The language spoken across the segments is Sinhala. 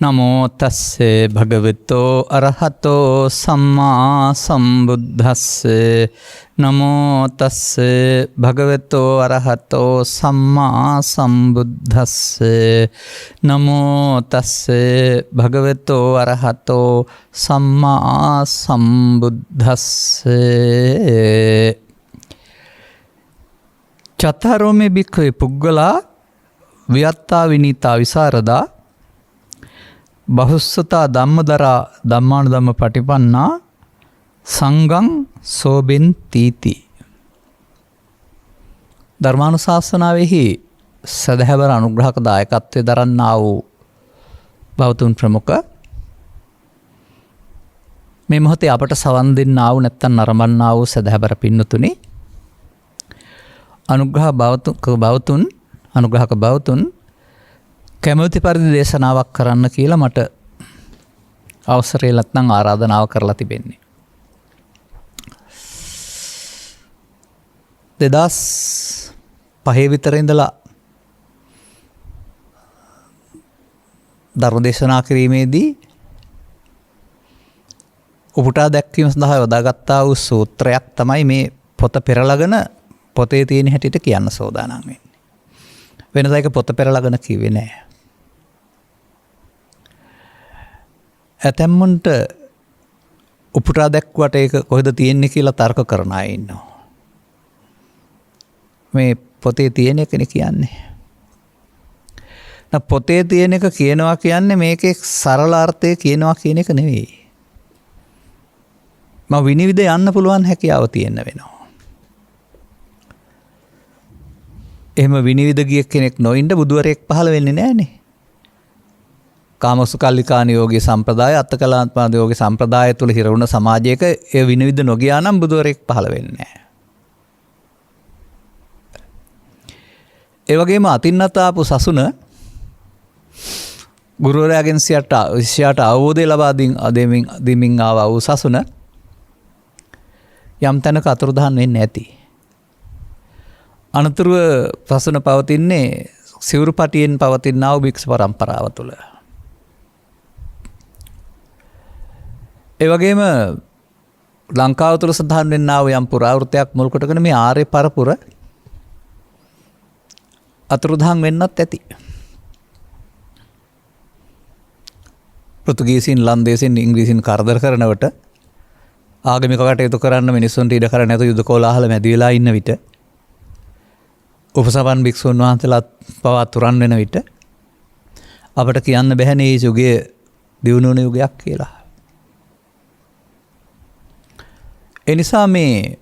නමෝ තස්සේ භගවතෝ අරහතෝ සම්මා සම්බුද්දස්සේ නමෝ තස්සේ භගවතෝ අරහතෝ සම්මා සම්බුද්දස්සේ නමෝ තස්සේ භගවතෝ අරහතෝ සම්මා සම්බුද්දස්සේ චතරෝමේ භික්ඛවේ පුග්ගලා වියත්තා විනීතා විසරදා බහුස්සතා ධම්මදරා ධම්මානුධම්ම පටිපන්නා සංඝං සෝබෙන්තිති. ධර්මානුශාසනාවෙහි සදහැවර අනුග්‍රහක දායකත්වයේ දරන්නා වූ බෞතුන් ප්‍රමුඛ මේ මොහොතේ අපට සවන් දෙන්නා වූ නැත්නම් නරඹන්නා වූ සදහැවර පින්නතුනි අනුග්‍රහක බෞතුන් කැමති පරිදි දේශනාවක් කරන්න කියලා මට අවසරය නැත්නම් ආරාධනාව කරලා තිබෙන්නේ. 2005 විතර ඉඳලා ධර්ම දේශනා කිරීමේදී උපුටා දැක්වීම සඳහා යොදාගත්තා වූ සූත්‍රයක් තමයි මේ පොත පෙරලගෙන පොතේ තියෙන හැටියට කියන්න සෝදානම් වෙන්නේ. වෙනදා එක පොත පෙරලගෙන කිව්වේ නෑ. ඇතැම්මුන්ට උපුටා දැක්වට ඒක කොහෙද තියෙන්නේ කියලා තර්ක කරන අය ඉන්නවා. මේ පොතේ තියෙන එකනේ කියන්නේ. පොතේ තියෙන එක කියනවා කියන්නේ මේකේ සරල අර්ථය කියනවා කියන එක නෙවෙයි. විනිවිද යන්න පුළුවන් හැකියාව තියෙන්න වෙනවා. එහෙම විනිවිද ගිය කෙනෙක් නොඉන්න බුදුවරයෙක් පහළ වෙන්නේ නැහනේ. කාමසුකල්ලිකාණ යෝගී සම්ප්‍රදාය අත්තකලාන්තපාද යෝගී සම්ප්‍රදාය තුල හිර වුණ සමාජයක ඒ විනිවිද නොගියා නම් බුදුවරයෙක් පහළ වෙන්නේ නැහැ. ඒ වගේම අතින්නත ආපු සසුන ගුරුවරයාගෙන් ශිෂ්‍යයාට අවබෝධය ලබා දීමින් ආවා වූ සසුන යම් තැනක අතුරුදහන් වෙන්නේ නැති. අනතුරුව සසුන පවතින්නේ සිවුරුපටියෙන් පවතිනා වූ භික්ෂු පරම්පරාව තුළ. ඒ වගේම ලංකාව තුළ සඳහන් වෙන්නා වූ යම් පුරාවෘත්තයක් මුල් කොටගෙන මේ ආර්ය පරපුර අතුරුදහන් වෙන්නත් ඇති. පෘතුගීසින් ලන්දේසින් ඉංග්‍රීසින් කරදර කරනවට ආගමික කටයුතු කරන්න මිනිස්සුන්ට ඉඩ කර නැතු යුද කෝලාහල මැදි වෙලා ඉන්න විට උපසපන් භික්ෂුන් වහන්සේලා පවා තුරන් වෙන විට අපට කියන්න බැහැ මේ යුගයේ දියුණු වුණ යුගයක් කියලා. ඒ නිසා මේ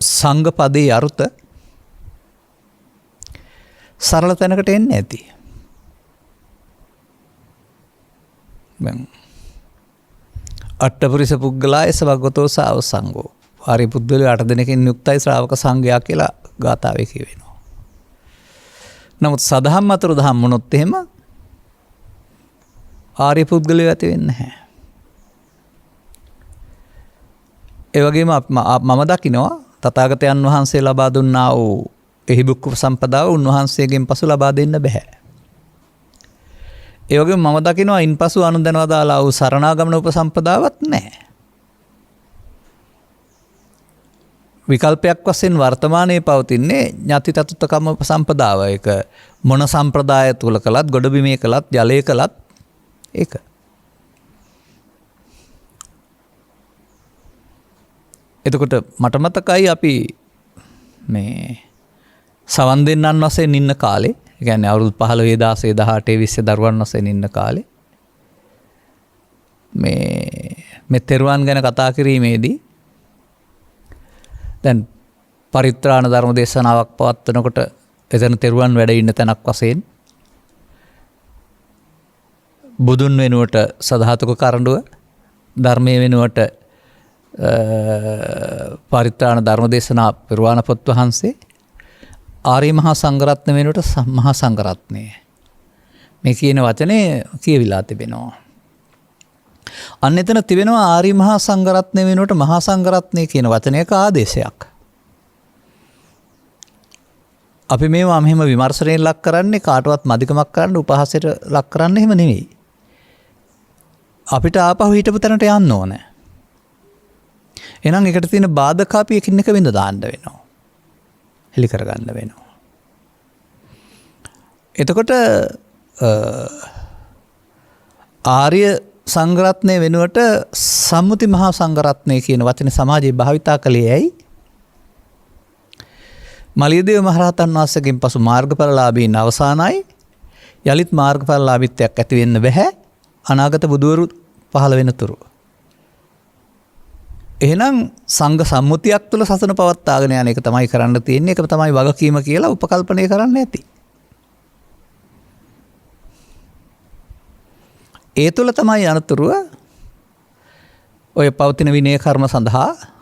සංඝ පදේ අර්ථ සරල තැනකට එන්නේ නැති. අට්ඨපුරිස පුද්ගලාය සවගතෝ සාව සංඝෝ. ආර්ය පුද්ගලයෝ 8 දෙනෙකින් යුක්තයි ශ්‍රාවක සංඝයා කියලා ගාථාවේ කියවෙනවා. නමුත් සදහම් අතුරු දහම් වුණොත් එහෙම ආර්ය පුද්ගලයෝ ඇති වෙන්නේ නැහැ. ඒ වගේම මම දකිනවා තථාගතයන් වහන්සේ ලබා දුන්නා වූ එහි බුක්ක සම්පදාව උන්වහන්සේගෙන් පසු ලබා දෙන්න බෑ. ඒ වගේම මම දකිනවා ඉන්පසු අනුදැනවා දාලා වූ සරණාගමන උපසම්පදාවත් නැහැ. විකල්පයක් වශයෙන් වර්තමානයේ පවතින්නේ ඥාති තතුත්තකම උපසම්පදාව. ඒක මොන සම්ප්‍රදාය තුල කළත් ගොඩබිමේ කළත් ජලයේ කළත් ඒක. එතකොට මට මතකයි අපි මේ සවන් දෙන්නන් වශයෙන් ඉන්න කාලේ, ඒ කියන්නේ අවුරුදු 15 16 18 20 දරුවන් වශයෙන් ඉන්න කාලේ මේ තෙරුවන් ගැන කතා කිරීමේදී දැන් පරිත්‍රාණ ධර්ම දේශනාවක් පවත්වනකොට එතන තෙරුවන් වැඩ ඉන්න තැනක් වශයෙන් බුදුන් වෙනුවට සදාතක කරඬුව, ධර්මයේ වෙනුවට පරිත්‍රාණ ධර්ම දේශනා පෙරවාන පොත් වහන්සේ, ආර්ය මහා සංඝරත්න වෙනුවට මහා සංඝරත්නය මේ කියන වචනේ කියවිලා තිබෙනවා. අන්න එතන තිබෙනවා ආර්ය මහා සංඝරත්නය වෙනුවට මහා සංඝරත්නය කියන වචනයක ආදේශයක්. අපි මේවා මෙහෙම විමර්ශනයෙන් ලක් කරන්නේ කාටවත් මදිකමක් කරන්න උපහාසයට ලක් කරන්න එහෙම නෙවෙයි. අපිට ආපහු හිටපු තැනට යන්න ඕනේ. එහෙනම් එකට තියෙන බාධක අපි එකින් එක විඳ දාන්න වෙනවා. හෙලි කරගන්න වෙනවා. එතකොට ආර්ය සංඝරත්නය වෙනුවට සම්මුති මහා සංඝරත්නය කියන වචනේ සමාජයේ භාවිතා කළේ ඇයි? මලියදේව මහරහතන් වහන්සේගෙන් පසු මාර්ගඵලලාභීන් අවසానයි. යලිත් මාර්ගඵලලාභීත්වයක් ඇති වෙන්න බෑ අනාගත බුදුවරු පහළ වෙනතුරු. එහෙනම් සංඝ සම්මුතියක් තුළ සසන පවත්වාගෙන යන එක තමයි කරන්න තියෙන්නේ. ඒක තමයි වගකීම කියලා උපකල්පනය කරන්න ඇති. ඒ තුළ තමයි අනතුරුව ඔය පවතින විනය කර්ම සඳහා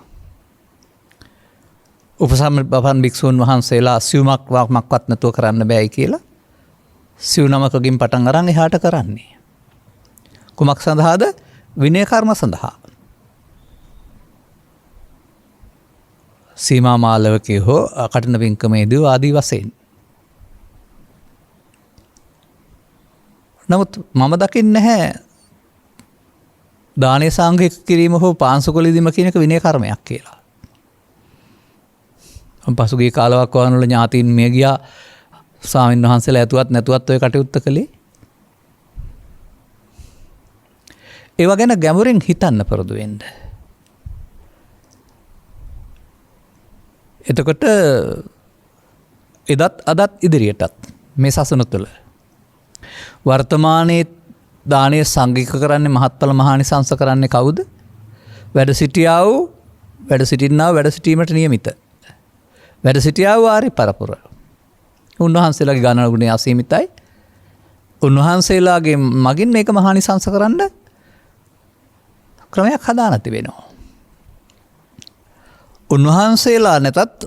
උපසම්පන්න භික්ෂූන් වහන්සේලා සිව්මක් වාක්මක්වත් නැතුව කරන්න බෑයි කියලා සිව් නමකකින් පටන් අරන් එහාට කරන්නේ. කුමක් සඳහාද? විනය කර්ම සඳහා. සීමා මාලවකේ හෝ කඨින පින්කමේදී ආදී වශයෙන්. නමුත් මම දකින්නේ නැහැ දානේ සංඝික කිරීම හෝ පාංශුකලදීම කියන එක විනය කර්මයක් කියලා. පසුගිය කාලයක් වවනවල ඥාතීන් මිය ගියා ස්වාමීන් වහන්සේලා ඇතුවත් නැතුවත් ඔය කටයුත්ත කළේ. ඒවා ගැන ගැඹුරින් හිතන්න පුරුදු වෙන්න. එතකොට එදත් අදත් ඉදිරියටත් මේ සසුන තුළ වර්තමානයේ දානය සංඝික කරන්නේ මහත්ඵල මහානිසංස කරන්නේ කවුද? වැඩ සිටියා වූ වැඩ සිටින්නා වැඩ සිටීමට නියමිත. වැඩ සිටියා වූ ආර්ය පරපුර. උන්වහන්සේලාගේ ගාන ගුණය අසීමිතයි. උන්වහන්සේලාගේ මගින් මේක මහානිසංස කරන්න ක්‍රමයක් හදාන්න තිබෙනවා. උන්වහන්සේලා නැතත්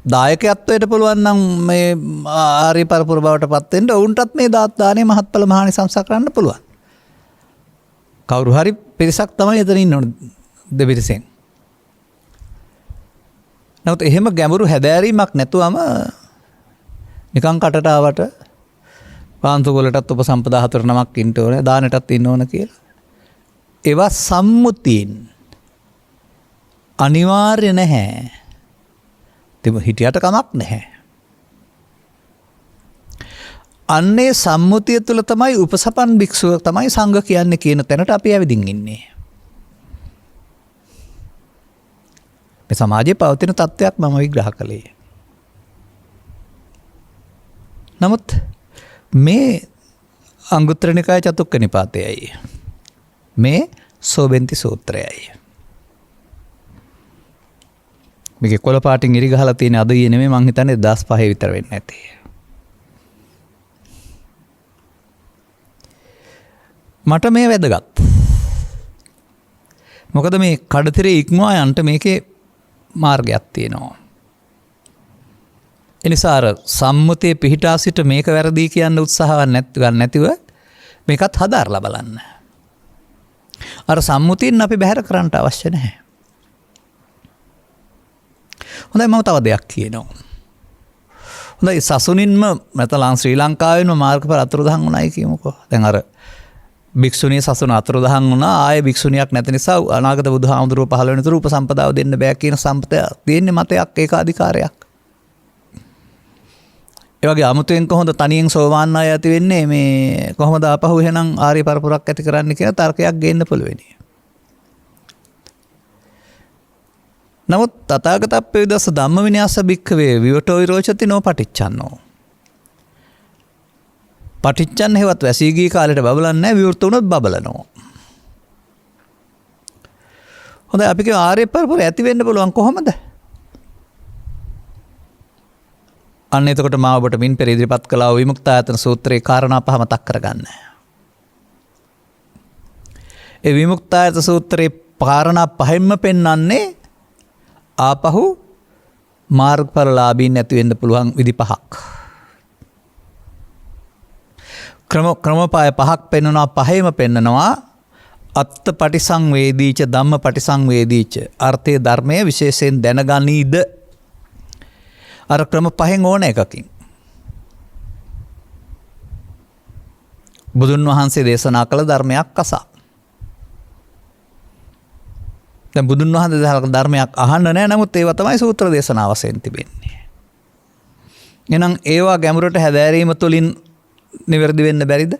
දායකත්වයට පුළුවන් නම් මේ ආර්ය පරපුර බවට පත් වෙන්න ඔවුන්ටත් මේ දානේ මහත්ඵල මහානිසංස කරන්න පුළුවන්. කවුරු හරි පිරිසක් තමයි එතන ඉන්න ඕන දෙපිරිසෙන්. නමුත් එහෙම ගැඹුරු හැදෑරීමක් නැතුවම නිකන් කටට ආවට පාන්සුවලටත් උපසම්පදා 4 නමක් ඉන්න ඕනේ දානෙටත් ඉන්න ඕන කියලා. ඒවා සම්මුතියින් අනිවාර්ය නැහැ. තිබු හිටියට කමක් නැහැ. අන්නේ සම්මුතිය තුළ තමයි උපසපන් භික්ෂුව තමයි සංඝ කියන්නේ කියන තැනට අපි ඇවිදින් ඉන්නේ. මේ සමාජයේ පවතින තත්ත්වයක් මම විග්‍රහ කළේ. නමුත් මේ අංගුත්තර නිකාය චතුක්ක නිපාතයයි. මේ සෝබෙන්ති සූත්‍රයයි. මේකේ කොළ පාටින් ඉරි ගහලා තියෙන අද ඊයේ නෙමෙයි මං හිතන්නේ 15 විතර වෙන්න ඇති. මට මේ වැදගත්. මොකද මේ කඩතිරේ ඉක්මවා යන්න මේකේ මාර්ගයක් තියෙනවා. එනිසා අර සම්මුතිය පිහිටා සිට මේක වැරදි කියන්න උත්සාහවත් ගන්න නැතිව මේකත් හදාarලා බලන්න. අර සම්මුතියෙන් අපි බැහැර කරන්න අවශ්‍ය නැහැ. හොඳයි මම තව දෙයක් කියනවා. හොඳයි සසුනින්ම නැත්නම් ශ්‍රී ලංකාවෙන්ම මාර්ගඵල අතුරුදහන් වුණායි කියමුකෝ. දැන් අර භික්ෂුණී සසුන අතුරුදහන් වුණා ආයේ භික්ෂුණියක් නැති නිසා අනාගත බුදුහාමුදුරුවෝ පහළ වෙනතුරු උපසම්පදාව දෙන්න බෑ කියන සම්පතය තියෙන්නේ මතයක් ඒකාධිකාරයක්. ඒ වගේ 아무තෙන් කොහොමද තනියෙන් සෝවාන් ආය ඇති වෙන්නේ මේ කොහොමද ආපහු එහෙනම් ආර්ය පරපුරක් ඇති කරන්න කියලා තර්කයක් ගේන්න පුළුවෙනි. නමුත් තථාගතප්පේ දස ධම්ම විනයස්ස භික්ඛවේ විවටෝ විරෝචති නෝ පටිච්චන්නෝ. පටිච්චන්න හේවත් වැසී ගිය කාලේට බබලන්නේ නැහැ විවෘත වුණොත් බබලනවා. හොඳයි අපි කියමු ආර්ය පරපුර ඇති වෙන්න පුළුවන් කොහොමද? අන්න එතකොට මා ඔබට මින් පෙර ඉදිරිපත් කළා විමුක්තායතන සූත්‍රයේ කාරණා පහ මතක් කරගන්න. ඒ විමුක්තායතන සූත්‍රයේ කාරණා පහෙන්ම පෙන්වන්නේ ආපහු මාර්ගඵලලාභීන් නැති වෙන්න පුළුවන් විදි පහක්. ක්‍රමපාය පහක් පෙන්වනවා පහෙම පෙන්වනවා අත්ත පටිසංවේදීච ධම්ම පටිසංවේදීච අර්ථයේ ධර්මයේ විශේෂයෙන් දැනගනීද අර ක්‍රම පහෙන් ඕන එකකින්. බුදුන් වහන්සේ දේශනා කළ ධර්මයක් අසා. දැන් බුදුන් වහන්සේ ධර්මයක් අහන්න නැහැ, නමුත් ඒවා තමයි සූත්‍ර දේශනා වශයෙන් තිබෙන්නේ. එහෙනම් ඒවා ගැඹුරට හැදෑරීම තුළින් නිවැරදි වෙන්න බැරිද?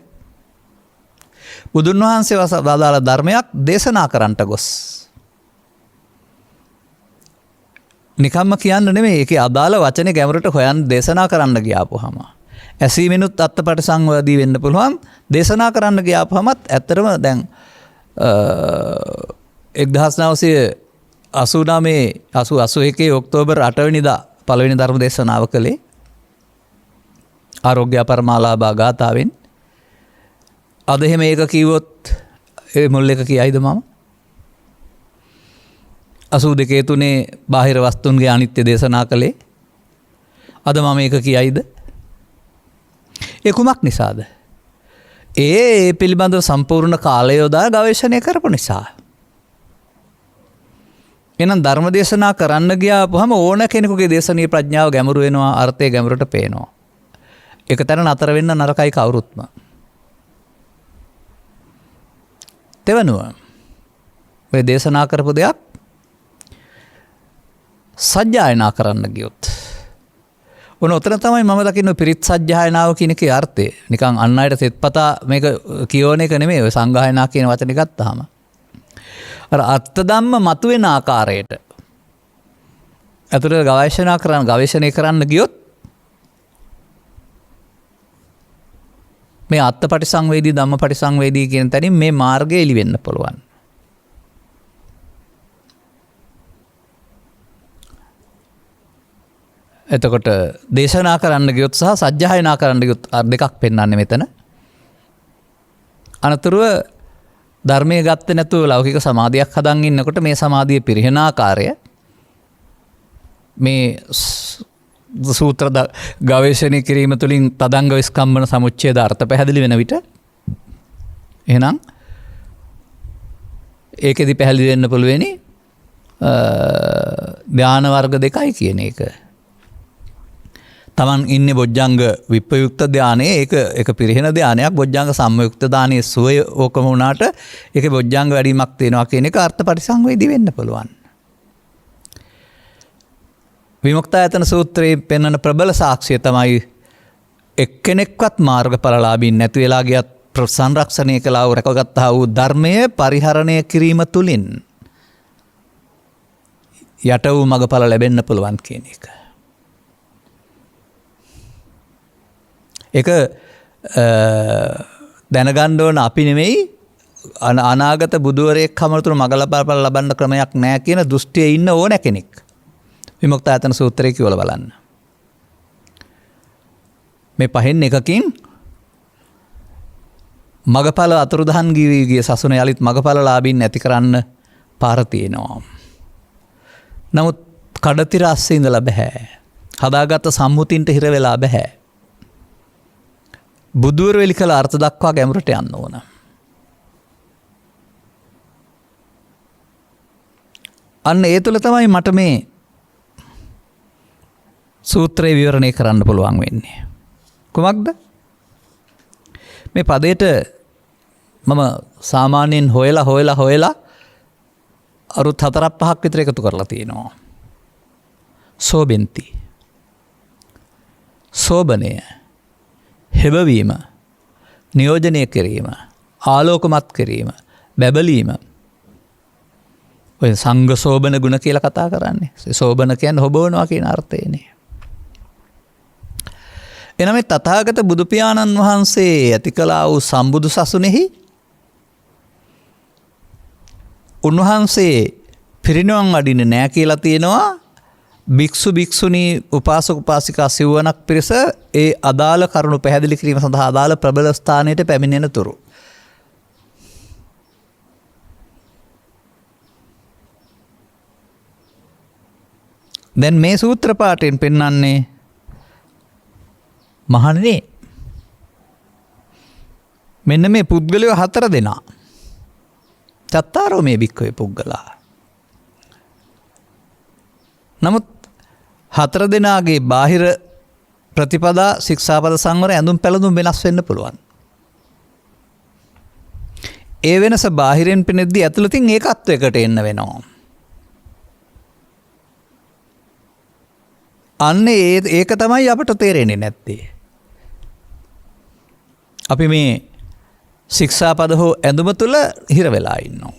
බුදුන් වහන්සේ වදාළ ධර්මයක් දේශනා කරන්නට ගොස් නිකම්ම කියන්න නෙමෙයි, ඒකේ අදාළ වචනේ ගැඹුරට හොයන් දේශනා කරන්න ගියාපුවාම ඇසීමෙනුත් අත්පටිසංවේදී වෙන්න පුළුවන්. දේශනා කරන්න ගියාපුවමත් ඇත්තටම දැන් 1989 ඔක්තෝබර් 8 වෙනිදා පළවෙනි ධර්ම දේශනාව කළේ ආරෝග්‍ය පරමාලාභා ගාථාවෙන්. අද එහෙම ඒක කිව්වොත් ඒ මුල් එක කියයිද මම? 82 බාහිර වස්තුන්ගේ අනිත්‍ය දේශනා කළේ. අද මම ඒක කියයිද? ඒ කුමක් නිසාද? ඒ පිළිබඳව සම්පූර්ණ කාලය යොදා ගවේෂණය කරපු නිසා. එහෙනම් ධර්ම දේශනා කරන්න ගියාපුවම ඕන කෙනෙකුගේ දේශනීය ප්‍රඥාව ගැඹුරු වෙනවා, අර්ථය ගැඹුරට පේනවා. ඒක තැන නතර වෙන්න නරකයි කවුරුත්ම. තෙවනුව මේ දේශනා කරපු දෙයක් සජ්ජායනා කරන්න ගියොත් ඔතන තමයි මම දකින්න පිරිත් සජ්ජායනාව කියන එකේ අර්ථය. නිකන් අන් අයට සෙත්පතා මේක කියෝන එක නෙමෙයි. ඔය සංගායනා කියන වචනේ ගත්තාම අර අර්ථ ධම්ම මතුවෙන ආකාරයට අතුරු ගවේෂණය කරන්න ගියොත් මේ අත්පටිසංවේදී ධම්මපටිසංවේදී කියන තැනින් මේ මාර්ගය එළි වෙන්න පුළුවන්. එතකොට දේශනා කරන්න ගියොත් සහ සජ්ජායනා කරන්න ගියොත් දෙකක් පෙන්වන්නේ මෙතන. අනතුරුව ධර්මයේ ගත්තේ නැතුව ලෞකික සමාධියක් හදන් ඉන්නකොට මේ සමාධිය පිරිහෙන ආකාරය මේ සූත්‍ර ගවේෂණය කිරීම තුළින් තදංග විස්කම්බන සමුච්ඡේද අර්ථ පැහැදිලි වෙන විට එහෙනම් ඒකෙදි පැහැදිලි වෙන්න පුළුවනි ධාන වර්ග දෙකයි කියන එක. තමන් ඉන්නේ බොජ්ජංග විප්‍රයුක්ත ධානයේ ඒක පිරිහෙන ධානයක්. බොජ්ජංග සම්යුක්ත ධානයේ සුවය ඕකම වුණාට ඒකේ බොජ්ජංග වැඩිමක් තියෙනවා කියන එක අර්ථ පරිසංවේදී වෙන්න පුළුවන්. විමුක්තායතන සූත්‍රයේ පෙන්වන ප්‍රබල සාක්ෂිය තමයි එක්කෙනෙක්වත් මාර්ගඵලලාභීන් නැති වෙලා ගියත් සංරක්ෂණය කළා වූ රැකගත්තා වූ ධර්මයේ පරිහරණය කිරීම තුළින් යට වූ මගඵල ලැබෙන්න පුළුවන් කියන එක. ඒක දැනගන්න ඕන අපි නෙමෙයි, අනාගත බුදුවරයෙක් කමතුරු මග ලබන්න ක්‍රමයක් නැහැ කියන දෘෂ්ටියේ ඉන්න ඕන කෙනෙක්. විමුක්තායතන සූත්‍රය කියවලා බලන්න. මේ පහෙන් එකකින් මගඵල අතුරුදහන් ගිය සසුන යලිත් මගඵලලාභීන් නැති කරන්න පාර තියෙනවා. නමුත් කඩතිර අස්සේ ඉඳලා බෑ. හදාගත්ත සම්මුතින්ට හිර වෙලා බෑ. බුදුවරු වෙලි කළ අර්ථ දක්වා ගැඹුරට යන්න ඕන. අන්න ඒ තුළ තමයි මට මේ සූත්‍රය විවරණය කරන්න පුළුවන් වෙන්නේ. කුමක්ද? මේ පදයට මම සාමාන්‍යයෙන් හොයලා අරුත් 4-5ක් විතර එකතු කරලා තියෙනවා. සෝබෙන්ති, සෝබනය, හෙබවීම, නියෝජනය කිරීම, ආලෝකමත් කිරීම, බැබලීම. ඔය සංඝ සෝබන ගුණ කියලා කතා කරන්නේ. සෝබන කියන්නේ හොබවනවා කියන අර්ථයනේ. එනම තථාගත බුදු පියාණන් වහන්සේ ඇති කළා වූ සම්බුදු සසුනේහි උන්වහන්සේ පිරිනවන් වඩින්නේ නැහැ කියලා තියෙනවා. භික්ෂු භික්ෂුණී උපාසක උපාසිකා සිව්වනක් පිරිස ඒ අදාළ කරුණු පැහැදිලි කිරීම සඳහා අදාළ ප්‍රබල ස්ථානයට පැමිණෙන තුරු. දැන් මේ සූත්‍ර පාඨයෙන් පෙන්වන්නේ මහණෙනි මෙන්න මේ පුද්ගලයෝ 4 දෙනා. චත්තාරෝ මේ භික්ඛවේ පුද්ගලා. නමුත් හතර දෙනාගේ බාහිර ප්‍රතිපදා ශික්ෂාපද සංවර ඇඳුම් පැළඳුම් වෙනස් වෙන්න පුළුවන්. ඒ වෙනස බාහිරෙන් පෙනෙද්දී ඇතුළතින් ඒකත්වයකට එන්න වෙනවා. අන්න ඒක තමයි අපට තේරෙන්නේ නැත්තේ. අපි මේ ශික්ෂාපද හෝ ඇඳුම තුළ හිර වෙලා ඉන්නවා.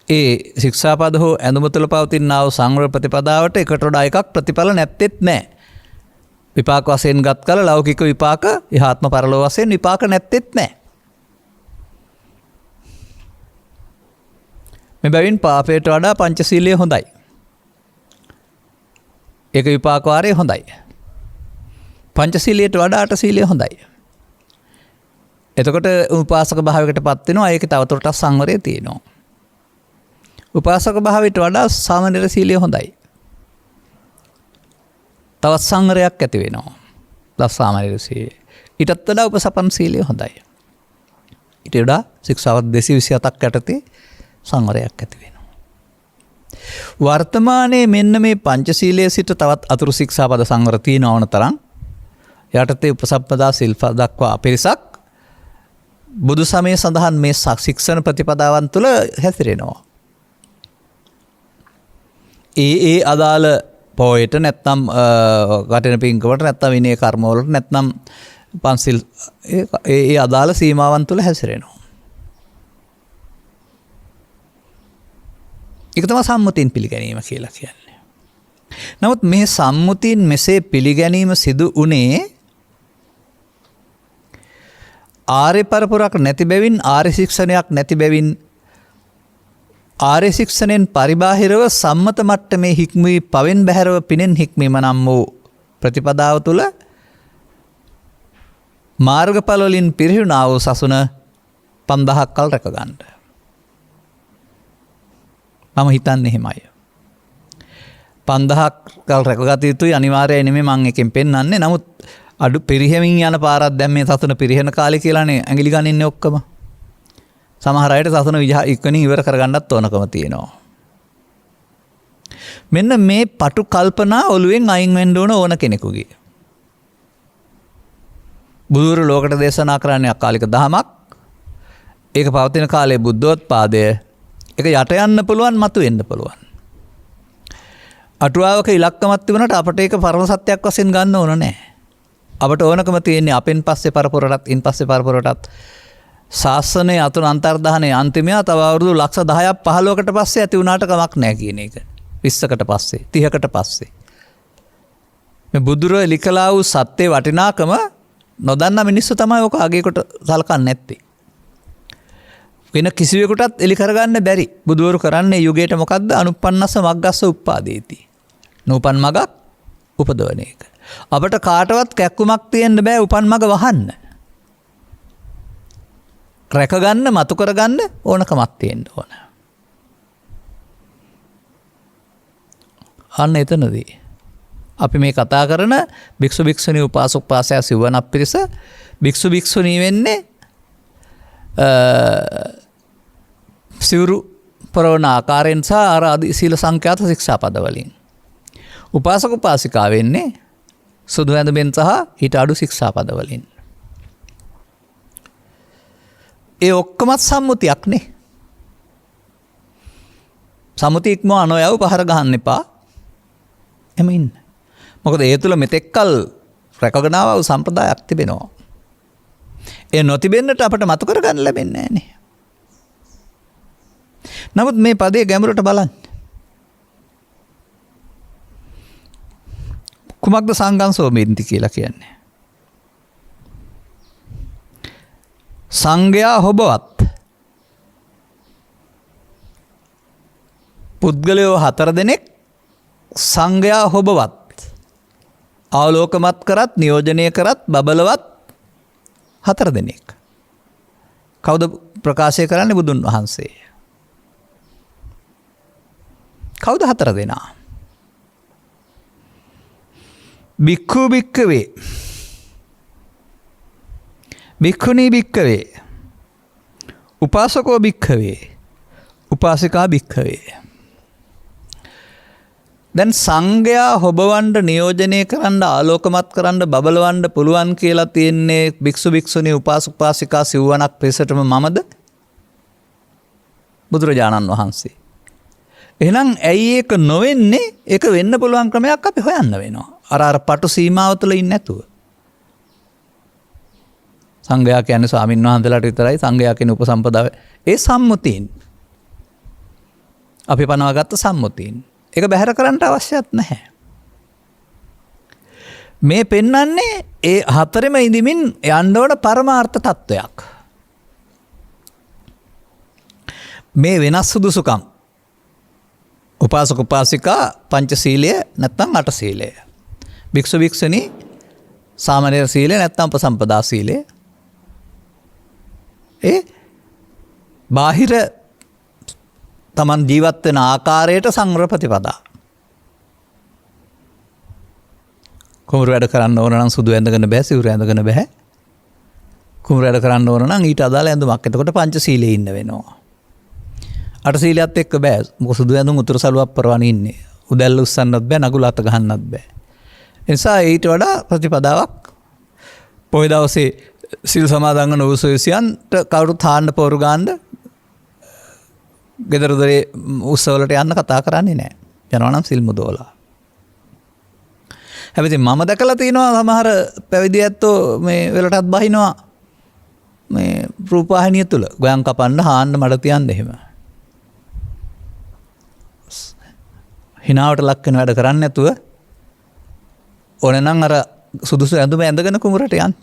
ඒ ශික්ෂාපද හෝ ඇඳුම තුළ පවතිනා වූ සංවර ප්‍රතිපදාවට එකට වඩා එකක් ප්‍රතිඵල නැත්තේත් නැහැ. විපාක වශයෙන් ගත් කල ලෞකික විපාක ඉහාත්ම පරලෝ වශයෙන් විපාක නැත්තේත් නැහැ. මේ බැවින් පාපයට වඩා පංචශීලය හොඳයි. ඒක විපාක වාරය හොඳයි. පංචශීලයට වඩා අටශීලය හොඳයි. එතකොට උපාසක භාවයකට පත් වෙනවා. ඒක තවදුරටත් සංවරය තියෙනවා. උපාසක භාවයට වඩා සාමනීර සීලය හොඳයි. තවත් සංවරයක් ඇති වෙනවා. දස සාමනීර සීලය. ඊටත් වඩා උපසපන් සීලය හොඳයි. ඊට වඩා ශික්ෂාපද 227ක් යටතේ සංවරයක් ඇති වෙනවා. වර්තමානයේ මෙන්න මේ පංචශීලයේ සිට තවත් අතුරු ශික්ෂාපද සංවර තියෙන ඕන තරම් යටතේ උපසම්පදා සිල්ප දක්වා පිරිසක් බුදු සමයේ සඳහන් මේ ශික්ෂණ ප්‍රතිපදාවන් තුළ හැසිරෙනවා. ඒ අදාළ පොයට නැත්නම් කටින පින්කමට නැත්නම් විනය කර්මවලට නැත්නම් පන්සිල් ඒ අදාළ සීමාවන් තුළ හැසිරෙනවා. ඒක තමයි සම්මුතින් පිළිගැනීම කියලා කියන්නේ. නමුත් මේ සම්මුතින් මෙසේ පිළිගැනීම සිදු වුණේ ආර්ය පරපුරක් නැති බැවින් ආර්ය ශික්ෂණයක් නැති බැවින් ආර්ය ශික්ෂණයෙන් පරිබාහිරව සම්මත මට්ටමේ හික්මී පවෙන් බැහැරව පිනෙන් හික්මීම නම් වූ ප්‍රතිපදාව තුළ මාර්ගඵල වලින් පිරිහුණා වූ සසුන 5000ක් කල් රැක ගන්න. මම හිතන්නේ එහෙමයි. 5000ක් කල් රැකගත යුතුයි අනිවාර්යයි නෙමෙයි මම එකෙන් පෙන්වන්නේ. නමුත් අඩු පිරිහෙමින් යන පාරක් දැන් මේ සසුන පිරිහෙන කාලේ කියලානේ ඇඟිලි ගනින්නේ ඔක්කොම. සමහර අයට සසුන ඉක්මනින් ඉවර කරගන්නත් ඕනකම තියෙනවා. මෙන්න මේ පටු කල්පනා ඔළුවෙන් අයින් වෙන්න ඕන කෙනෙකුගේ. බුදුරු ලෝකට දේශනා කරන්නේ අකාලික දහමක්. ඒක පවතින කාලයේ බුද්ධෝත්පාදය. ඒක යට යන්න පුළුවන්, මතු වෙන්න පුළුවන්. අටුවාවක ඉලක්කමක් තිබුණාට අපට ඒක පරම සත්‍යයක් වශයෙන් ගන්න ඕන නැහැ. අපට ඕනකම තියෙන්නේ අපෙන් පස්සේ පරපුරටත් ඉන් පස්සේ පරපුරටත් ශාසනයේ අතුරු අන්තර්දාහනයේ අන්තිමය තව අවුරුදු ලක්ෂ 10ක් 15කට පස්සේ ඇති වුණාට කමක් නැහැ කියන එක. 20කට පස්සේ 30කට පස්සේ මේ බුදුරෝ ලිකලා වූ සත්‍යයේ වටිනාකම නොදන්න මිනිස්සු තමයි ඔක අගේ කොට සලකන්නේ නැත්තේ. වෙන කිසිවෙකුටත් එලි කරගන්න බැරි. බුදුවරු කරන්නේ යුගයට මොකද්ද? අනුප්පන්නස්ස මග්ගස්ස උප්පාදේති. නූපන් මගක් උපදවන එක. අපට කාටවත් කැක්කුමක් තියෙන්න බෑ උපන් මග වහන්න. රැකගන්න, මතු කරගන්න ඕනකමක් තියෙන්න ඕන. අන්න එතනදී අපි මේ කතා කරන භික්ෂු භික්ෂුණී උපාසක උපාසයා සිවණක් පිරිස භික්ෂු භික්ෂුණී වෙන්නේ සිවුරු පරවන ආකාරයෙන් සහ අර ආදී සීල සංඛ්‍යාත ශික්ෂාපද වලින්. උපාසක උපාසිකා වෙන්නේ සුදු ඇඳුමෙන් සහ ඊට අඩු ශික්ෂාපද වලින්. ඒ ඔක්කොමත් සම්මුතියක් නේ. සම්මුතිය ඉක්මවා නොයව පහර ගහන්න එපා. එම ඉන්න. මොකද ඒ තුළ මෙතෙක්කල් රැකගෙන ආව සම්ප්‍රදායක් තිබෙනවා. ඒ නොතිබෙන්නට අපට මතු කරගන්න ලැබෙන්නේ නැහැ නේ. නමුත් මේ පදේ ගැඹුරට බලන්න. කුමක්ද සංගම්සෝමෙන්ති කියලා කියන්නේ? සංඝයා හොබවත් පුද්ගලයෝ 4 දෙනෙක් සංඝයා හොබවත් ආලෝකමත් කරත් නියෝජනය කරත් බබලවත් 4 දෙනෙක්. කවුද ප්‍රකාශය කරන්නේ? බුදුන් වහන්සේ. කවුද 4 දෙනා? භික්ඛු භික්ඛවේ, භික්ඛුනී භික්ඛවේ, උපාසකෝ භික්ඛවේ, උපාසිකා භික්ඛවේ. දැන් සංඝයා හොබවන්න නියෝජනය කරන්න ආලෝකමත් කරන්න බබලවන්න පුළුවන් කියලා තියෙන්නේ භික්ෂු භික්ෂුණී උපාසක උපාසිකා සිව්වණක් පිරිසටම මමද? බුදුරජාණන් වහන්සේ. එහෙනම් ඇයි ඒක නොවෙන්නේ? ඒක වෙන්න පුළුවන් ක්‍රමයක් අපි හොයන්න වෙනවා. අර පටු සීමාව තුළ ඉන්නේ නැතුව. සංඝයා කියන්නේ ස්වාමීන් වහන්සේලාට විතරයි, සංඝයා කියන උපසම්පදාව. ඒ සම්මුතියින්. අපි පනවාගත්ත සම්මුතියින්. ඒක බැහැර කරන්න අවශ්‍යත් නැහැ. මේ පෙන්වන්නේ ඒ හතරෙම ඉඳිමින් යන්න ඕන පරමාර්ථ තත්වයක්. මේ වෙනස් සුදුසුකම් උපාසක උපාසිකා පංචශීලය නැත්නම් අටශීලය. භික්ෂු භික්ෂුණී සාමණේර සීලය නැත්නම් උපසම්පදා සීලය. ඒ බාහිර තමන් ජීවත් වෙන ආකාරයට සංවර ප්‍රතිපදා. කුඹුරු වැඩ කරන්න ඕන නම් සුදු ඇඳගෙන බෑ, සිවුරු ඇඳගෙන බෑ. කුඹුරු වැඩ කරන්න ඕන නම් ඊට අදාළ ඇඳුමක්. එතකොට පංචශීලයේ ඉන්න වෙනවා. අටශීලයත් එක්ක බෑ. මොකද සුදු ඇඳුම් උතුරු සළුවක් පරවන ඉන්නේ. උදැල්ල උස්සන්නත් බෑ, නගුල අත ගහන්නත් බෑ. ඒ නිසා ඊට වඩා ප්‍රතිපදාවක් පොයි දවසේ සිල් සමාදන් වන උසවිසියන්ට කවුරුත් හාන්න පොරු ගාන්න ගෙදර දොරේ උත්සවවලට යන්න කතා කරන්නේ නැහැ. යනවා නම් සිල් මුදවලා. හැබැයි මම දැකලා තියෙනවා සමහර පැවිදි ඇත්තෝ මේ වෙලටත් බහිනවා මේ රූපවාහිනිය තුල. ගොයන් කපන්න හාන්න මඩ තියන්න එහෙම. හිනාවට ලක් වෙන වැඩ කරන්නේ නැතුව ඕනේ නම් අර සුදුසු ඇඳුම ඇඳගෙන කුඹරට යන්න.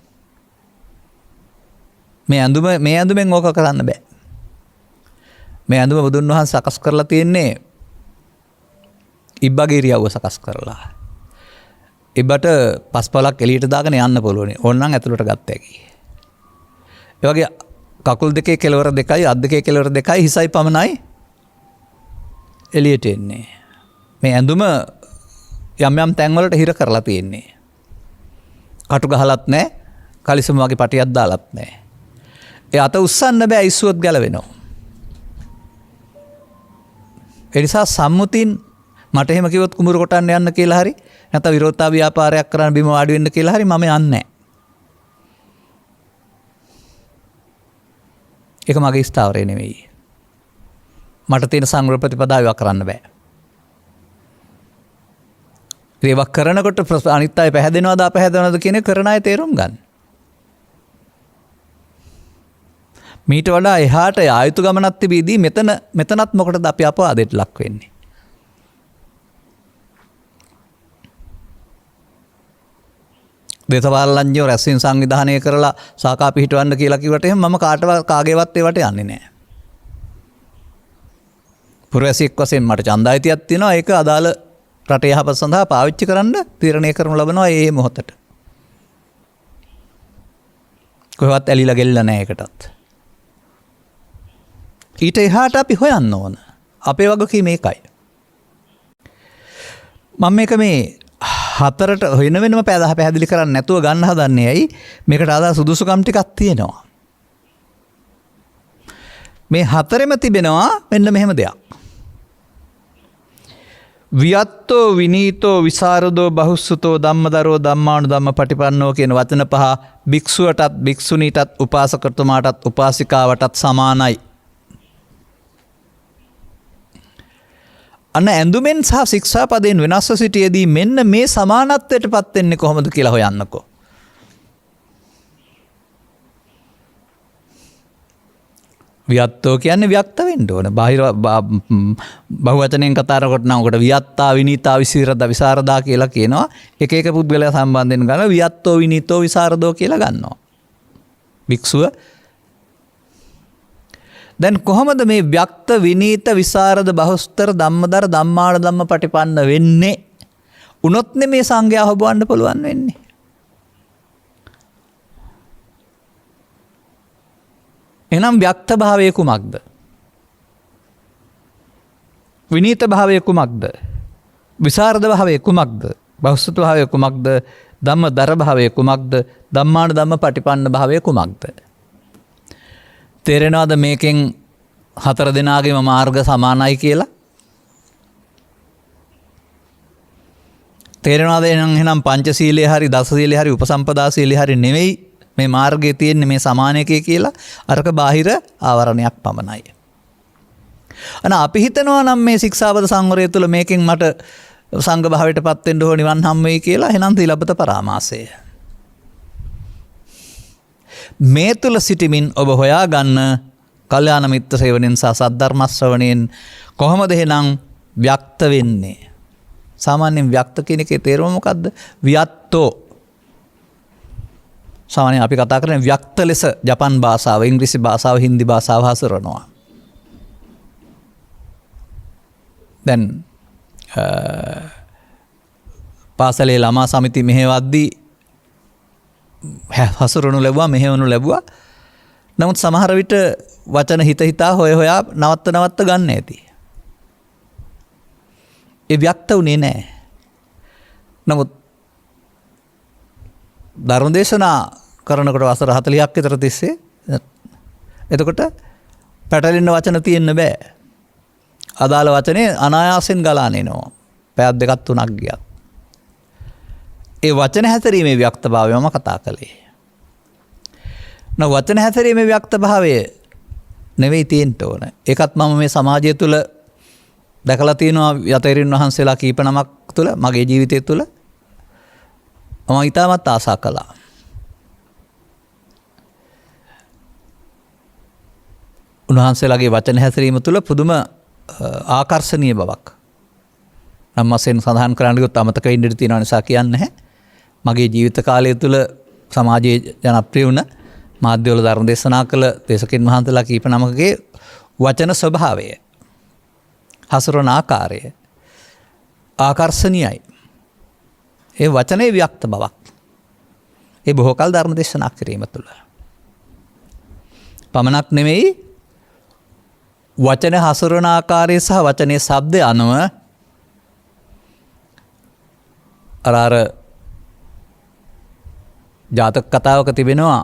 මේ ඇඳුමෙන් ඕක කරන්න බෑ. මේ ඇඳුම බුදුන් වහන්සේ සකස් කරලා තියෙන්නේ ඉබ්බගේ ඉරියව්ව සකස් කරලා. ඉබ්බට පස්පලක් එළියට දාගෙන යන්න පුළුවන්. ඕනනම් ඇතුළට ගත්ත හැකි. ඒ වගේ කකුල් දෙකේ කෙලවර දෙකයි, අත් දෙකේ කෙලවර දෙකයි, හිසයි පමණයි එළියට එන්නේ. මේ ඇඳුම යම් යම් තැන්වලට හිර කරලා තියෙන්නේ. කටු ගහලත් නැහැ, කලිසම වගේ පටියක් දාලත් නැහැ. ඒ අත උස්සන්න බෑ, ඉස්සුවොත් ගැලවෙනවා. ඒ නිසා සම්මුතින් මට එහෙම කිව්වොත් කුඹුර කොටන්න යන්න කියලා හරි නැත්නම් විරෝධතා ව්‍යාපාරයක් කරන්න බිම වාඩි වෙන්න කියලා හරි මම යන්නේ නැහැ. ඒක මගේ ස්ථාවරය නෙවෙයි. මට තියෙන සංවර ප්‍රතිපදාව ඒවා කරන්න බෑ. ඒවා කරනකොට අනිත් අය පැහැදෙනවද අපැහැදෙනවද කියන කරන අය තේරුම් ගන්න. මීට වඩා එහාට ආයුතු ගමනක් තිබීදී මෙතනත් මොකටද අපි අපවාදයට ලක් වෙන්නේ? දේශපාලනඥයෝ රැස්වීම සංවිධානය කරලා සාකා පිහිටවන්න කියලා කිව්වට එහෙනම් මම කාගේවත් ඒවට යන්නේ නැහැ. පුරවැසියෙක් වශයෙන් මට ඡන්දායිතියක් තියෙනවා. ඒක අදාළ රටේ යහපත සඳහා පාවිච්චි කරන්න තීරණය කරනු ලබනවා මේ මොහොතට. කොහෙවත් ඇලිලා ගෙල්ලා නැහැ ඒකටත්. ඊට එහාට අපි හොයන්න ඕන. අපේ වගකීම ඒකයි. මම මේක මේ හතරට වෙන වෙනම පැහැදිලි කරන්නේ නැතුව ගන්න හදන්නේ ඇයි? මේකට අදාළ සුදුසුකම් ටිකක් තියෙනවා. මේ හතරෙම තිබෙනවා මෙන්න මෙහෙම දෙයක්. වියත්තෝ විනීතෝ විසරදෝ බහුසුතෝ ධම්මදරෝ ධම්මානුධම්ම පටිපන්නෝ කියන වචන පහ භික්ෂුවටත් භික්ෂුණීටත් උපාසකතුමාටත් උපාසිකාවටත් සමානයි. අන්න ඇඳුමෙන් සහ ශික්ෂාපදයෙන් වෙනස්ව සිටියේදී මෙන්න මේ සමානත්වයට පත් වෙන්නේ කොහොමද කියලා හොයන්නකෝ. වියත්තෝ කියන්නේ ව්‍යක්ත වෙන්න ඕන. බාහිර බහුවචනයෙන් කතා කරනකොට නම් උකට වියත්තා විනීතා විසරදා කියලා කියනවා. එක එක පුද්ගලයා සම්බන්ධයෙන් ගන්න වියත්තෝ විනීතෝ විසරදෝ කියලා ගන්නවා. භික්ෂුව දැන් කොහොමද මේ ව්‍යක්ත විනීත විසරද බහුස්තර ධම්මදර ධම්මාන ධම්ම පටිපන්න වෙන්නේ? උනොත් මේ සංඝයා හොබවන්න පුළුවන් වෙන්නේ. එනම් ව්‍යක්ත භාවය කුමක්ද? විනීත භාවය කුමක්ද? විසරද භාවය කුමක්ද? බහුස්තර භාවය කුමක්ද? ධම්මදර භාවය කුමක්ද? ධම්මාන ධම්ම පටිපන්න භාවය කුමක්ද? තේරෙනවද මේකෙන් හතර දෙනාගේම මාර්ග සමානයි කියලා? තේරෙනවද එහෙනම් පංචශීලයේ හරි දසශීලයේ හරි උපසම්පදා සීලයේ හරි නෙවෙයි මේ මාර්ගයේ තියෙන්නේ මේ සමානකයේ කියලා අරක බාහිර ආවරණයක් පමණයි. අපි හිතනවා නම් මේ ශික්ෂාපද සංවරය තුළ මේකෙන් මට සංඝ භාවයට පත් වෙන්න ඕන නිවන් හම් වෙයි කියලා. එහෙනම් සීලබ්බත පරාමාසය. මේ තුල සිටමින් ඔබ හොයාගන්න කල්යාණ මිත්‍ර සේවනයෙන් සහ සද්ධර්ම ශ්‍රවණයෙන් කොහොමද එහෙනම් ව්‍යක්ත වෙන්නේ? සාමාන්‍යයෙන් ව්‍යක්ත කියන එකේ තේරුම මොකද්ද? ව්‍යත්තෝ. සාමාන්‍යයෙන් අපි කතා කරන්නේ ව්‍යක්ත ලෙස ජපන් භාෂාව, ඉංග්‍රීසි භාෂාව, හින්දි භාෂාව හසුරනවා. දැන් පාසලේ ළමා සමිති මෙහෙවද්දී හසුරනු ලැබුවා, මෙහෙවනු ලැබුවා. නමුත් සමහර විට වචන හිතා හොයා නවත්ත ගන්න ඇති. ඒ ව්‍යක්ත වුණේ නැහැ. නමුත් ධර්ම දේශනා කරනකොට වසර 40ක් විතර තිස්සේ එතකොට පැටලෙන්න වචන තියෙන්න බෑ. අදාළ වචනේ අනායාසෙන් ගලාන එනවා. පැයක් දෙකක් තුනක් ගියත්. ඒ වචන හැතරීමේ ව්‍යක්තභාවයම කතා කළේ. වචන හැතරීමේ ව්‍යක්තභාවය නෙවෙයි තියෙන්න ඕන. ඒකත් මම මේ සමාජය තුළ දැකලා තියෙනවා. යතේරින් වහන්සේලා කීප නමක් තුළ මගේ ජීවිතය තුළ මම ඉතාමත් ආසා කළා. උන්වහන්සේලාගේ වචන හැසිරීම තුළ පුදුම ආකර්ශනීය බවක් නම් වශයෙන් සඳහන් කරන්න ගියොත් අමතක වෙන්න ඉඩ තියෙන නිසා කියන්නේ නැහැ. මගේ ජීවිත කාලය තුළ සමාජයේ ජනප්‍රිය වුණ මාධ්‍යවල ධර්ම දේශනා කළ දේශකින් වහන්සේලා කීප නමකගේ වචන ස්වභාවය, හසුරන ආකාරය ආකර්ශනීයයි. ඒ වචනේ ව්‍යක්ත බවක්. ඒ බොහෝ කල් ධර්ම දේශනා කිරීම තුළ පමණක් නෙමෙයි, වචන හසුරන ආකාරය සහ වචනේ ශබ්දය අනුව අර ජාතක කතාවක තිබෙනවා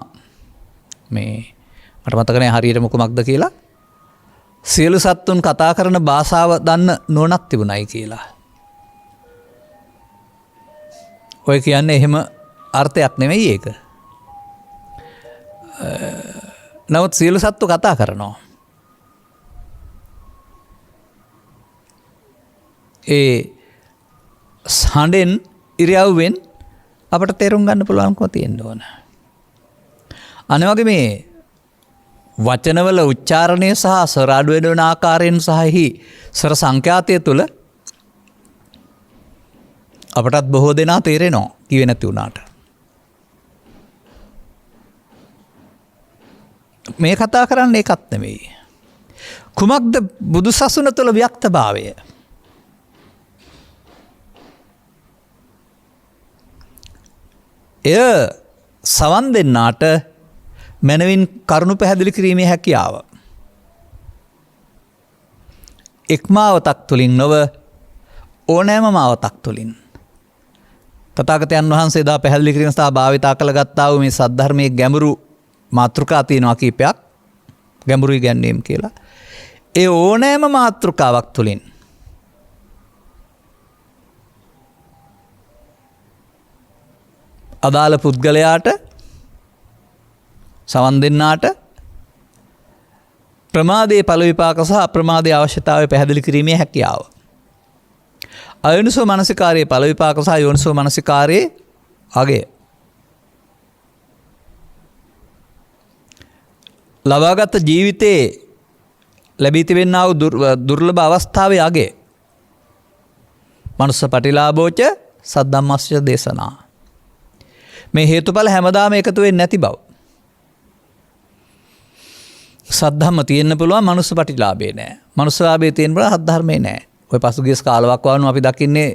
මේ මට මතක නැහැ හරියට මොකක්ද කියලා. සියලු සත්තුන් කතා කරන භාෂාව දන්න නුවණක් තිබුණයි කියලා. ඔය කියන්නේ එහෙම අර්ථයක් නෙමෙයි ඒක. නමුත් සියලු සත්තු කතා කරනවා. ඒ හඬෙන් ඉරියව්වෙන් අපට තේරුම් ගන්න පුළුවන්කම තියෙන්න ඕන. අනිවාර්යයෙන් මේ වචනවල උච්චාරණය සහ ස්වර අඩු වෙන ආකාරයෙන් සහහි ස්වර සංඛ්‍යාතය තුළ අපටත් බොහෝ දෙනා තේරෙනවා කිව්වේ නැති වුණාට. මේ කතා කරන්නේ ඒකත් නෙමෙයි. කුමක්ද බුදුසසුන තුළ ව්‍යක්තභාවය? එය සවන් දෙන්නාට මනවින් කරුණු පැහැදිලි කිරීමේ හැකියාව. එක්මාවතක් තුළින් නොව ඕනෑම මාවතක් තුළින්. තථාගතයන් වහන්සේ දා පැහැදිලි කිරීම සහ භාවිතා කළ ගත්තා වූ මේ සද්ධර්මයේ ගැඹුරු මාතෘකා තියෙනවා කීපයක්. ගැඹුරු ඉගැන්වීම් කියලා. ඒ ඕනෑම මාතෘකාවක් තුළින් අදාළ පුද්ගලයාට සවන් දෙන්නාට ප්‍රමාදයේ ඵල විපාක සහ අප්‍රමාදයේ අවශ්‍යතාවය පැහැදිලි කිරීමේ හැකියාව. අයෝනිසෝ මනසිකාරයේ ඵල විපාක සහ යෝනිසෝ මනසිකාරයේ අගය. ලබාගත් ජීවිතයේ ලැබී තිබෙනා වූ දුර්ලභ අවස්ථාවේ අගය. මනුස්ස පටිලාභෝච සද්ධම්මස්ස දේශනා. මේ හේතුඵල හැමදාම එකතු වෙන්නේ නැති බව. සද්ධම්ම තියෙන්න පුළුවන්, මනුස්ස පටිලාභේ නැහැ. මනුස්සලාභේ තියෙන්න පුළුවන්, සද්ධර්මේ නැහැ. ඔය පසුගිය කාලයක් වවුණු අපි දකින්නේ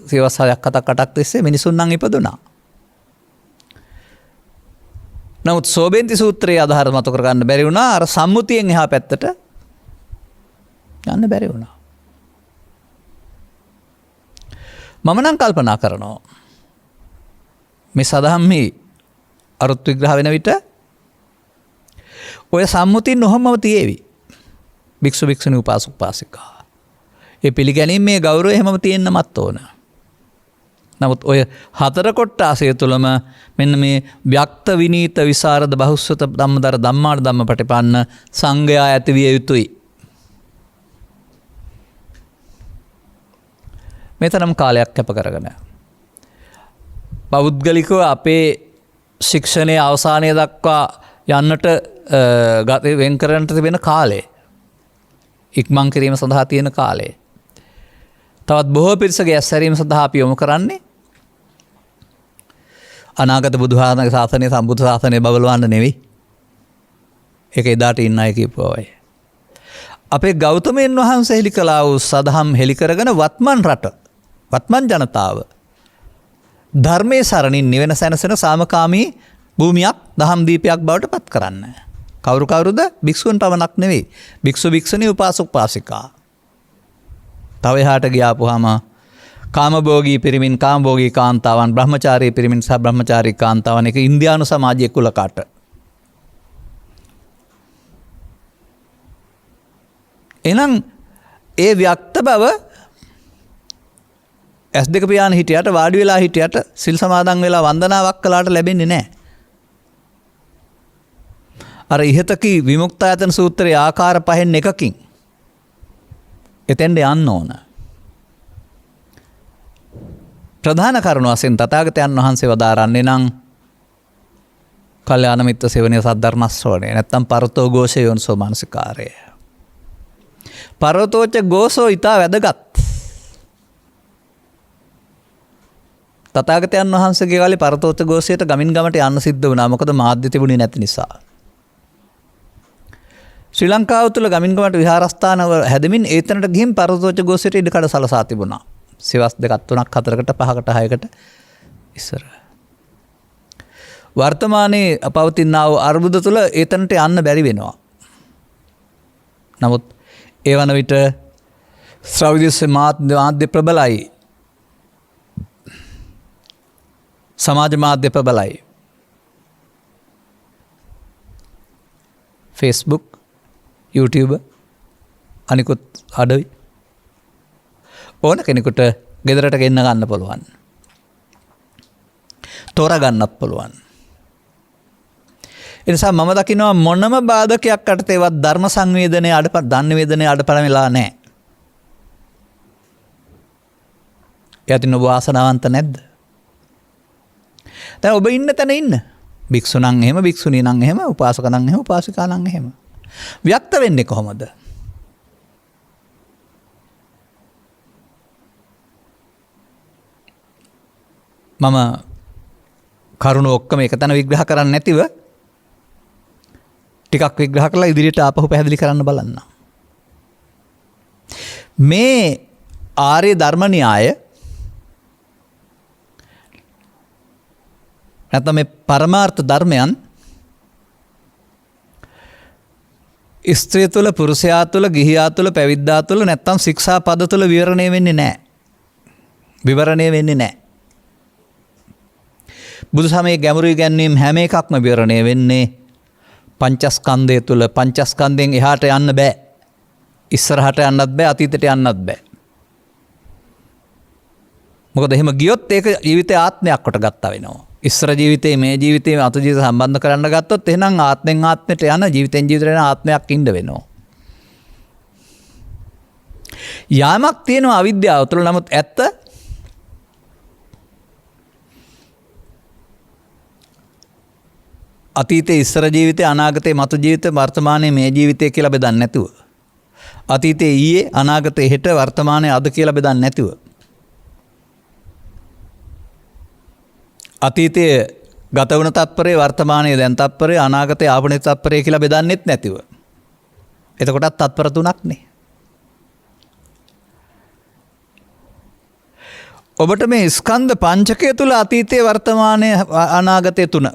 සියවස් 6ක් 7ක් 8ක් තිස්සේ මිනිසුන් නම් ඉපදුනා. නමුත් සෝබෙන්ති සූත්‍රයේ ආධාර මත කරගන්න බැරි වුණා. අර සම්මුතියෙන් එහා පැත්තට යන්න බැරි වුණා. මම නම් කල්පනා කරනවා මේ සදහම්හි අරුත් විග්‍රහ වෙන විට ඔය සම්මුතින් නොහොමම තියේවි. භික්ෂු භික්ෂුණී උපාසක උපාසිකා. ඒ පිළිගැනීම මේ ගෞරවය හැමම තියෙන්නමත් ඕන. නමුත් ඔය හතර කොට්ටාසය තුළම මෙන්න මේ ව්‍යක්ත විනීත විසරද බහුස්සත ධම්මදර ධම්මාට ධම්මපටිපන්න සංඝයා ඇති විය යුතුයි. මෙතරම් කාලයක් කැප කරගෙන පෞද්ගලිකව අපේ ශික්ෂණයේ අවසානය දක්වා යන්නට වෙන් කරන්නට තිබෙන කාලය, ඉක්මන් කිරීම සඳහා තියෙන කාලය, තවත් බොහෝ පිරිසගේ ඇස්සැරීම සඳහා අපි යොමු කරන්නේ අනාගත බුදුහාමගේ ශාසනය සම්බුද්ධ ශාසනය බබලවන්න නෙවෙයි. ඒක එදාට ඉන්න අය කියපුවා. අපේ ගෞතමයන් වහන්සේ හෙළි කළා වූ සදහම් හෙළි කරගෙන වත්මන් රට, වත්මන් ජනතාව ධර්මයේ සරණින් නිවෙන සැනසෙන සාමකාමී භූමියක්, දහම් දීපයක් බවට පත් කරන්න. කවුරුද? භික්ෂුන් පමණක් නෙවෙයි. භික්ෂු භික්ෂුණී උපාසක උපාසිකා. තව එහාට ගියාපුවාම කාමභෝගී පිරිමින් කාමභෝගී කාන්තාවන්, බ්‍රහ්මචාරී පිරිමින් සහ බ්‍රහ්මචාරී කාන්තාවන්, එක ඉන්දියානු සමාජයේ කුලකට. එහෙනම් ඒ ව්‍යක්ත බව ඇස් දෙක පියාන හිටියට, වාඩි වෙලා හිටියට, සිල් සමාදන් වෙලා වන්දනාවක් කළාට ලැබෙන්නේ නැහැ. අර ඉහතකී විමුක්තායතන සූත්‍රයේ ආකාර පහෙන් එකකින් එතෙන්ට යන්න ඕන. ප්‍රධාන කරුණ වශයෙන් තථාගතයන් වහන්සේ වදාරන්නේ නම් කල්යාණ මිත්‍ර සේවනයේ සද්ධර්ම ශ්‍රවණය, නැත්තම් පරතෝ ഘോഷය යෝනිසෝ මානසිකාරය. පරතෝච ഘോഷෝ ඊට වැදගත්. තථාගතයන් වහන්සේගේ කාලේ පරතෝච ഘോഷයට ගමින් ගමට යන්න සිද්ධ වුණා. මොකද මාධ්‍ය තිබුණේ නැති නිසා. ශ්‍රී ලංකාව තුළ ගමින් ගමට විහාරස්ථාන හැදමින් ඒතනට ගිහින් පරතෝච ഘോഷයට ඉඩකඩ සලසා තිබුණා. සිවස් 2, 3, 4කට 5කට 6කට ඉස්සර. වර්තමානයේ පවතිනා වූ අර්බුද තුළ ඒතනට යන්න බැරි වෙනවා. නමුත් ඒ වන විට ශ්‍රව්‍ය මාධ්‍ය ප්‍රබලයි. සමාජ මාධ්‍ය ප්‍රබලයි. Facebook, YouTube, අනිකුත් අඩවි ඕන කෙනෙකුට ගෙදරට ගෙන්න ගන්න පුළුවන්. තෝරගන්නත් පුළුවන්. ඒ නිසා මම දකිනවා මොනම බාධකයක් යටතේවත් ධර්ම සංවේදනයේ ධම්මවේදනයේ අඩපණ වෙලා නැහැ. යතින ඔබ වාසනාවන්ත නැද්ද? දැන් ඔබ ඉන්න තැන ඉන්න. භික්ෂු නම් එහෙම, භික්ෂුණී නම් එහෙම, උපාසක නම් එහෙම, උපාසිකා නම් එහෙම. ව්‍යක්ත වෙන්නේ කොහොමද? මම කරුණ ඔක්කොම එකතැන විග්‍රහ කරන්නේ නැතිව ටිකක් විග්‍රහ කරලා ඉදිරියට ආපහු පැහැදිලි කරන්න බලන්න. මේ ආර්ය ධර්ම න්‍යාය නැත්නම් මේ පරමාර්ථ ධර්මයන් ස්ත්‍රිය තුළ, පුරුෂයා තුළ, ගිහියා තුළ, පැවිද්දා තුළ නැත්නම් ශික්ෂා පද තුළ විවරණය වෙන්නේ නැහැ. විවරණය වෙන්නේ නැහැ. බුදු සමයේ ගැඹුරු ඉගැන්වීම් හැම එකක්ම විවරණය වෙන්නේ පංචස්කන්ධය තුළ. පංචස්කන්ධයෙන් එහාට යන්න බෑ. ඉස්සරහට යන්නත් බෑ, අතීතයට යන්නත් බෑ. මොකද එහෙම ගියොත් ඒක ජීවිතේ ආත්මයක් කොට ගත්තා වෙනවා. ඉස්සර ජීවිතේ මේ ජීවිතේ අත ජීවිත සම්බන්ධ කරන්න ගත්තොත් එහෙනම් ආත්මෙන් ආත්මයට යන, ජීවිතෙන් ජීවිතයට යන ආත්මයක් ඉන්න වෙනවා. යාමක් තියෙනවා අවිද්‍යාව තුළ. නමුත් ඇත්ත අතීතයේ ඉස්සර ජීවිතේ, අනාගතයේ මතු ජීවිතේ, වර්තමානයේ මේ ජීවිතය කියලා බෙදන්නේ නැතුව, අතීතයේ ඊයේ, අනාගතයේ හෙට, වර්තමානයේ අද කියලා බෙදන්නේ නැතුව, අතීතයේ ගත වුණ තත්පරේ, වර්තමානයේ දැන් තත්පරේ, අනාගතයේ ආපුණේ තත්පරේ කියලා බෙදන්නෙත් නැතිව. එතකොටත් තත්පර තුනක් නේ. ඔබට මේ ස්කන්ධ පංචකය තුළ අතීතයේ, වර්තමානයේ, අනාගතයේ තුන,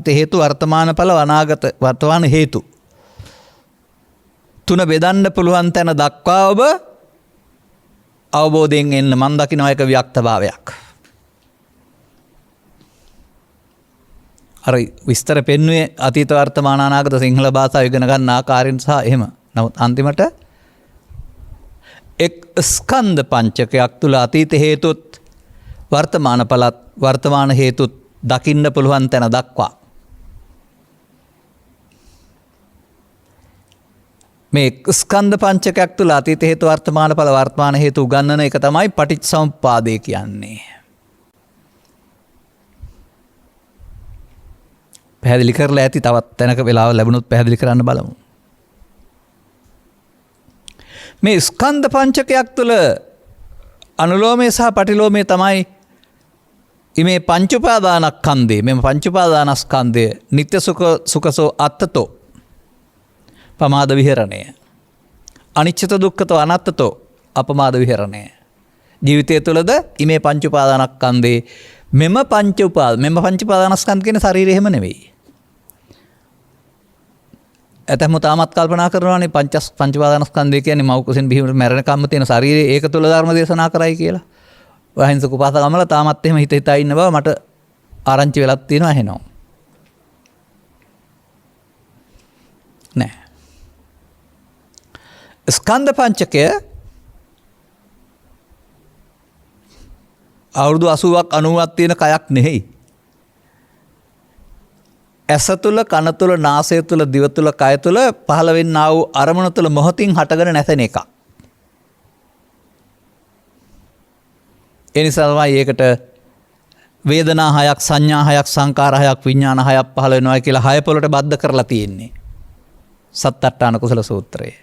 හේතු, වර්තමාන ඵල, අනාගත වර්තමාන හේතු තුන බෙදන්න පුළුවන් තැන දක්වා ඔබ අවබෝධයෙන් එන්න. මම දකිනවා එක ව්‍යක්තභාවයක්. අර විස්තර පෙන්වුවේ අතීත, වර්තමාන, අනාගත සිංහල භාෂාව ඉගෙන ගන්න ආකාරයෙන් සහ එහෙම. නමුත් අන්තිමට එක් ස්කන්ධ පංචකයක් තුළ අතීත හේතුත්, වර්තමාන ඵලත් වර්තමාන හේතුත් දකින්න පුළුවන් තැන දක්වා මේ ස්කන්ධ පංචකයක් තුල අතීත හේතු වර්තමාන ඵල වර්තමාන හේතු උගන්වන එක තමයි පටිච්චසමුප්පාදය කියන්නේ. පැහැදිලි කරලා ඇති තවත් තැනක වෙලාව ලැබුණොත් පැහැදිලි කරන්න බලමු. මේ ස්කන්ධ පංචකයක් තුළ අනුලෝමය සහ පටිලෝමය තමයි ඉමේ පංච උපාදානස්කන්ධය. මෙම පංච උපාදානස්කන්ධය නිත්‍ය සුඛසෝ අත්තතෝ පමාද විහරණය. අනිච්චත දුක්ඛතෝ අනත්තතෝ අපමාද විහරණය. ජීවිතය තුළද ඉමේ පංච උපාදානස්කන්ධේ මෙම පංච උපාදානස්කන්ධ කියන ශරීරය එහෙම නෙවෙයි. ඇතැම්ම තාමත් කල්පනා කරනවානේ පංච උපාදානස්කන්ධය කියන්නේ මව් කුසෙන් බිහිවීම මැරෙනකම්ම තියෙන ශරීරය ඒක තුල ධර්ම දේශනා කරයි කියලා. වහින්සක උපාසකමල තාමත් එහෙම හිත හිතා ඉන්න බව මට ආරංචි වෙලක් තියෙනවා ඇහෙනවා. නෑ. ස්කන්ධ පංචකය අවුරුදු 80ක් 90ක් තියෙන කයක් නෙවෙයි. ඇස තුළ කන තුළ නාසය තුළ දිව තුළ කය තුළ පහළ වෙන්නා වූ අරමුණ තුළ මොහොතින් හටගෙන නැසෙන එක. ඒ නිසා තමයි ඒකට වේදනා හයක් සංඥා හයක් සංකාර හයක් විඥාන හයක් පහළ වෙනවා කියලා හය පොළට බද්ධ කරලා තියෙන්නේ. සත්තට්ඨාන කුසල සූත්‍රයේ.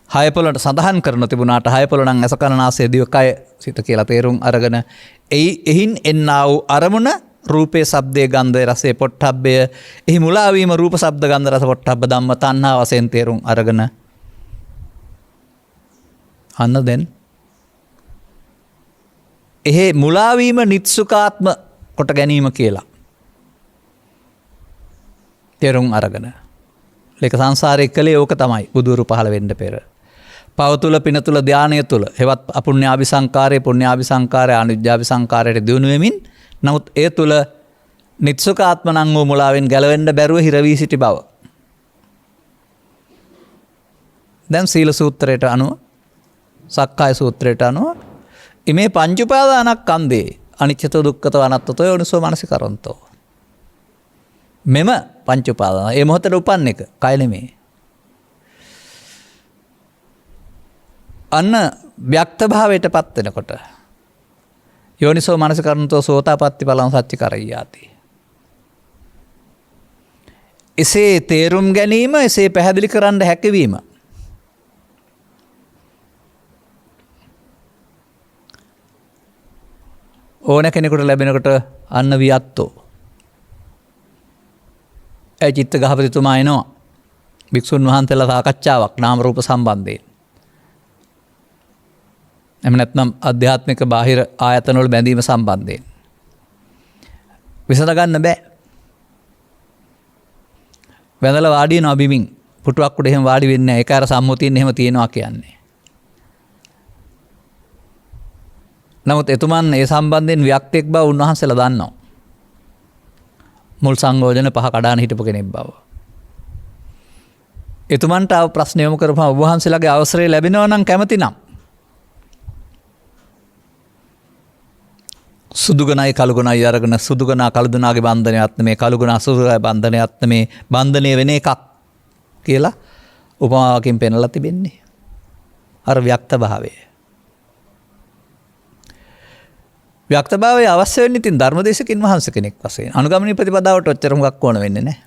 හය පොළට සඳහන් කරන තිබුණාට හය පොළ නම් ඇස කන නාසය දිව කය සිත කියලා තේරුම් අරගෙන එයින් එන්නා වූ අරමුණ රූපේ ශබ්දේ ගන්ධය රසය පොට්ටබ්බය එහි මුලා වීම රූප ශබ්ද ගන්ධ රස පොට්ටබ්බ ධම්ම තණ්හා වශයෙන් තේරුම් අරගෙන අන්න දැන් එහි මුලා වීම නිත්සුකාත්ම කොට ගැනීම කියලා තේරුම් අරගෙන ලේක සංසාරේ කලේ ඕක තමයි බුදුරු පහළ වෙන්න පෙර පව තුල පින තුල ධානය තුල හෙවත් අපුඤ්ඤාභි සංකාරේ පුඤ්ඤාභි සංකාරේ අනුජ්ජාභි සංකාරයට දියුණු වෙමින් නමුත් ඒ තුල නිත්සුකාත්ම නම් වූ මුලාවෙන් ගැලවෙන්න බැරුව හිර වී සිටි බව. දැන් සීල සූත්‍රයට අනුව සක්කාය සූත්‍රයට අනුව ඉමේ පංච උපාදානස්කන්ධේ අනිච්චතෝ දුක්ඛතෝ අනත්තතෝ යෝනිසෝ මනසිකරන්තෝ. මෙම පංච උපාදාන ඒ මොහොතේ උපන් එක කය නෙමේ. අන්න ව්‍යක්ත භාවයටපත් වෙනකොට යෝනිසෝ මනසිකරණතෝ සෝතාපට්ටි ඵලං සච්චි කරයියාති. එසේ තේරුම් ගැනීම එසේ පැහැදිලි කරන්න හැකියවීම ඕන කෙනෙකුට ලැබෙනකොට අන්න වියත්තෝ. ඒ චිත්ත ගහපතිතුමා එනවා භික්ෂුන් වහන්සේලා සාකච්ඡාවක් නාම රූප සම්බන්ධයෙන්. එහෙම නැත්නම් ආධ්‍යාත්මික බාහිර ආයතන වල බැඳීම සම්බන්ධයෙන් විසඳ ගන්න බෑ. වැඳලා වාඩි වෙනවා බිමින් පුටුවක් උඩ එහෙම වාඩි වෙන්නේ නැහැ. ඒක අර සම්මුතියෙන් එහෙම තියෙනවා කියන්නේ. නමුත් එතුමන් ඒ සම්බන්ධයෙන් ව්‍යක්තියක් බව උන්වහන්සේලා දන්නවා. මුල් සංයෝජන පහ කඩාන හිටපු කෙනෙක් බව. එතුමන්ට ආව ප්‍රශ්න යොමු කරපුවම ඔබ වහන්සේලාගේ අවසරය ලැබෙනවා නම් කැමති නම් සුදුගනයි කළුගනයි අරගෙන සුදුගනා කළුගනාගේ බන්ධනයත් නෙමේ කළුගනා සුදුගනාගේ බන්ධනයත් නෙමේ බන්ධනය වෙන එකක් කියලා උපමාවකින් පෙන්නලා තිබෙන්නේ. අර ව්‍යක්ත භාවය. ව්‍යක්ත භාවය අවශ්‍ය වෙන්නේ ඉතින් ධර්මදේශකින් වහන්සේ කෙනෙක් වශයෙන්. අනුගමනීය ප්‍රතිපදාවට ඔච්චර හුඟක් ඕන වෙන්නේ නැහැ.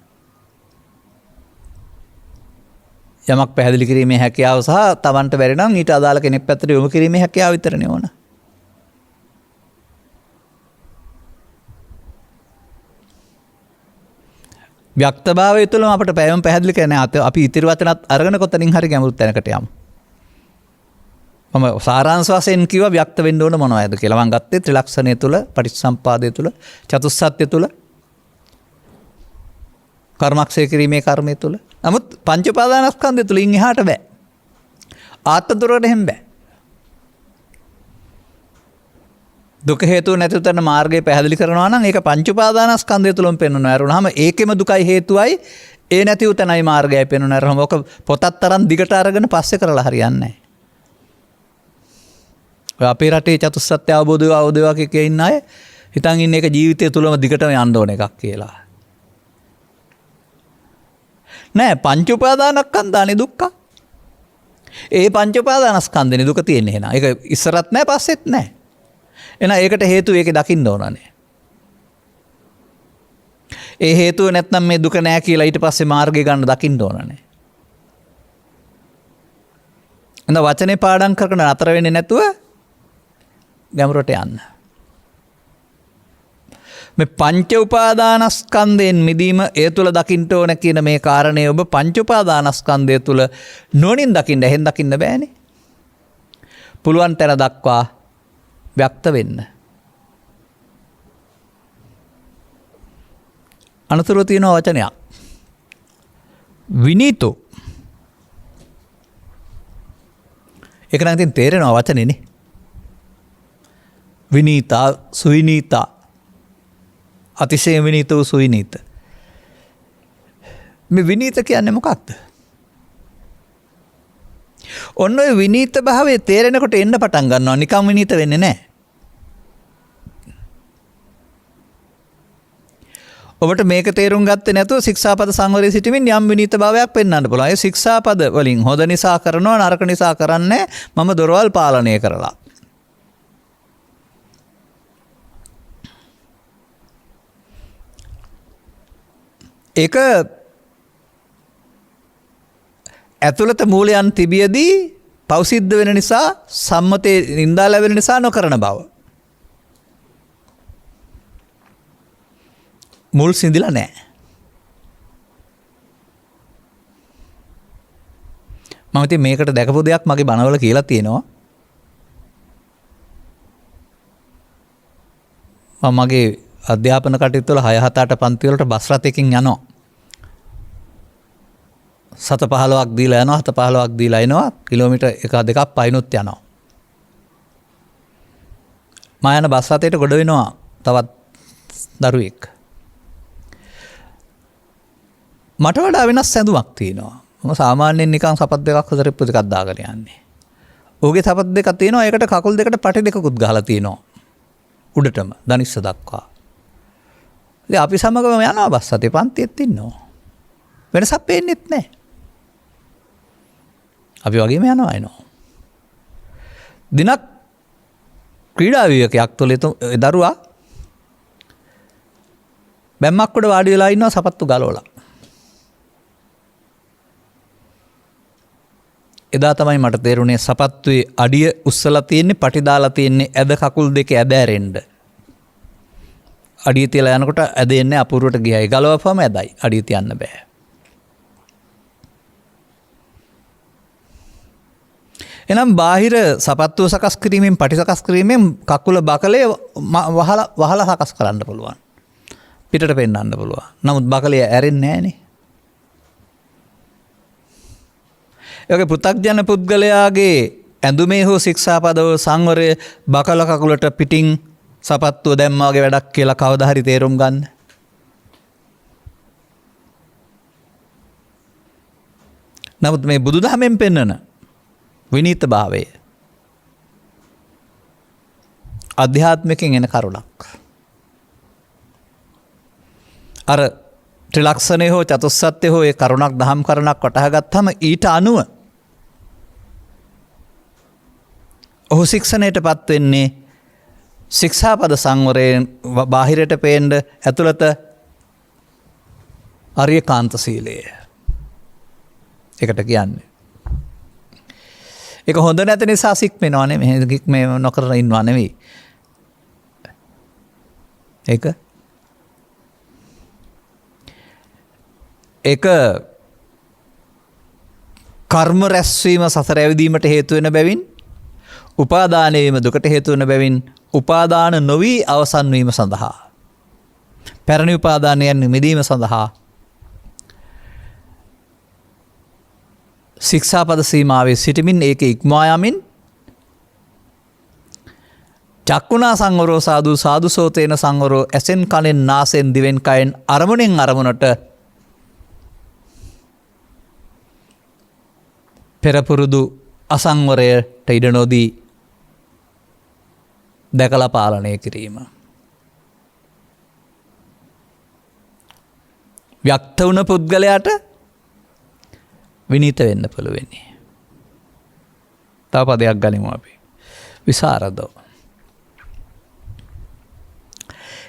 යමක් පැහැදිලි කිරීමේ හැකියාව සහ Tamanට බැරි නම් ඊට අදාළ කෙනෙක් පැත්තට යොමු කිරීමේ හැකියාව විතරනේ ඕන. ව්‍යක්තභාවය තුළම අපට පැයම පැහැදිලි කරන්නේ අපි ඉතිරි වචනත් අරගෙන කොතනින් හරි ගැඹුරු තැනකට යමු. මම සාරාංශ වශයෙන් කිව්වා ව්‍යක්ත වෙන්න ඕන මොනවද කියලා. මම ගත්තේ ත්‍රිලක්ෂණය තුළ, පටිච්චසම්පාදය තුළ, චතුස්සත්‍ය තුළ, කර්මක්ෂය කිරීමේ කර්මය තුළ. නමුත් පංච උපාදානස්කන්ධය තුළින් එහාට බෑ. ආත්ම දුරකට එහෙම බෑ. දුක හේතුව නැති තැන මාර්ගය පැහැදිලි කරනවා නම් ඒක පංච උපාදානස්කන්ධය තුලම පෙන්වනවා. අරුණාම ඒකෙම දුකයි හේතුවයි ඒ නැතිව තැනයි මාර්ගයයි පෙන්වනවා. අරුණාම ඔක පොතක් තරම් දිගට අරගෙන පස්සේ කරලා හරියන්නේ නැහැ. අපේ රටේ චතුස්සත්‍ය අවබෝධය කිය ඉන්න අය හිතන් ඉන්න එක ජීවිතය තුළම දිගටම යන්න ඕන එකක් කියලා. නෑ පංච උපාදානස්කන්ධානේ දුක්ඛ. ඒ පංච උපාදානස්කන්ධනේ දුක තියෙන්නේ එහෙනම්. ඒක ඉස්සරත් නෑ පස්සෙත් නෑ. එහෙනම් ඒකට හේතුව ඒකේ දකින්න ඕනනේ. ඒ හේතුව නැත්නම් මේ දුක නෑ කියලා ඊට පස්සේ මාර්ගය ගන්න දකින්න ඕනනේ. එහෙනම් වචනේ පාඩම් කරගෙන නතර වෙන්නේ නැතුව ගැඹුරට යන්න. මේ පංච උපාදානස්කන්ධයෙන් මිදීම ඒ තුල දකින්න ඕන කියන මේ කාරණේ ඔබ පංච උපාදානස්කන්ධය තුල නොනින් දකින්න එහෙන් දකින්න බෑනේ. පුළුවන් තැන දක්වා ව්‍යක්ත වෙන්න. අනතුරු තියෙන වචනයක්. විනීතෝ. ඒක නම් ඉතින් තේරෙනවා වචනේනේ. විනීතා සුවිනීතා අතිශය විනීත වූ සුවිනීත. මේ විනීත කියන්නේ මොකක්ද? ඔන්න ඔය විනීත භාවයේ තේරෙනකොට එන්න පටන් ගන්නවා. නිකම් විනීත වෙන්නේ නැහැ. ඔබට මේක තේරුම් ගත්තේ නැතුව ශික්ෂාපද සංවරයේ සිටමින් යම් විනීත භාවයක් පෙන්වන්න පුළුවන්. ඒ ශික්ෂාපද වලින් හොඳ නිසා කරනවා නරක නිසා කරන්නේ මම දොරවල් පාලනය කරලා. ඒක ඇතුළත මූලයන් තිබියදී පෞසිද්ධ වෙන නිසා සම්මතේ නින්දා ලැබෙන නිසා නොකරන බව. මුල් සිඳිලා නැහැ. මම ඉතින් මේකට දැකපු දෙයක් මගේ බණවල කියලා තියෙනවා. මම මගේ අධ්‍යාපන කටයුතු වල 6 7 8 පන්ති වලට බස් රථයකින් යනවා. 7-15ක් දීලා යනවා 7-15ක් දීලා එනවා කිලෝමීටර් 1-2ක් පයින්ුත් යනවා. මම යන බස් රථයට ගොඩ වෙනවා තවත් දරුවෙක්. මට වඩා වෙනස් ඇඳුමක් තියෙනවා. මම සාමාන්‍යයෙන් නිකන් සපත් දෙකක් හතර දෙකක් දාගෙන යන්නේ. ඔහුගේ සපත් දෙකක් තියෙනවා ඒකට කකුල් දෙකට පටි දෙකකුත් ගහලා තියෙනවා. උඩටම දනිස්ස දක්වා. ඉතින් අපි සමගම යනවා බස් රථේ පන්තියෙත් ඉන්නවා. වෙනසක් පේන්නෙත් නැහැ. අපි වගේම යනවා එනවා. දිනක් ක්‍රීඩා විවේකයක් තුළ දරුවා බැම්මක් උඩ වාඩි වෙලා ඉන්නවා සපත්තු ගලවලා. එදා තමයි මට තේරුණේ සපත්තුවේ අඩිය උස්සලා තියෙන්නේ පටි දාලා තියෙන්නේ ඇද කකුල් දෙක ඇද ඇරෙන්න. අඩිය තියලා යනකොට ඇද එන්නේ අපූර්වට ගියයි. ගලවපුවම ඇදයි. අඩිය තියන්න බෑ. එනම් බාහිර සපත්තුව සකස් කිරීමෙන් පටි සකස් කිරීමෙන් කකුල බකලේ වහලා සකස් කරන්න පුළුවන්. පිටට පෙන්නන්න පුළුවන්. නමුත් බකලේ ඇරෙන්නේ නැහනේ. ඒකේ පෘථග්ජන පුද්ගලයාගේ ඇඳුමේ හෝ ශික්ෂාපදව සංවරය බකල කකුලට පිටින් සපත්තුව දැම්මා වගේ වැඩක් කියලා කවදා හරි තේරුම් ගන්න. නමුත් මේ බුදුදහමෙන් පෙන්වන විනීත භාවය අධ්‍යාත්මිකයෙන් එන කරුණක්. අර ත්‍රිලක්ෂණය හෝ චතුස්සත්‍ය හෝ ඒ කරුණක් දහම් කරුණක් වටහා ගත්තාම ඊට අනුව ඔහු ශික්ෂණයටපත් වෙන්නේ ශික්ෂාපද සංවරයෙන් බාහිරට පේන්න ඇතුළත ආර්යකාන්ත සීලය. ඒකට කියන්නේ. ඒක හොඳ නැති නිසා සික්මෙනවා නෙමෙයි. මේ නොකරන ඉන්නවා නෙවෙයි. ඒක කර්ම රැස්වීම සසර ඇවිදීමට හේතු වෙන බැවින් උපාදානය වීම දුකට හේතු වෙන බැවින් උපාදාන නොවි අවසන් වීම සඳහා පැරණි උපාදානයන් මිදීම සඳහා ශික්ෂාපද සීමාවේ සිටමින් ඒක ඉක්මවා යමින් චක්කුණා සංවරෝ සාදු සාදු සෝතේන සංවරෝ ඇසෙන් කනෙන් නාසෙන් දිවෙන් කයෙන් අරමුණෙන් අරමුණට පෙරපුරුදු අසංවරයට ඉඩ නොදී දැකලා පාලනය කිරීම. ව්‍යක්ත වුණ පුද්ගලයාට විනීත වෙන්න පුළුවනි. තව පදයක් ගනිමු අපි. විසරදෝ.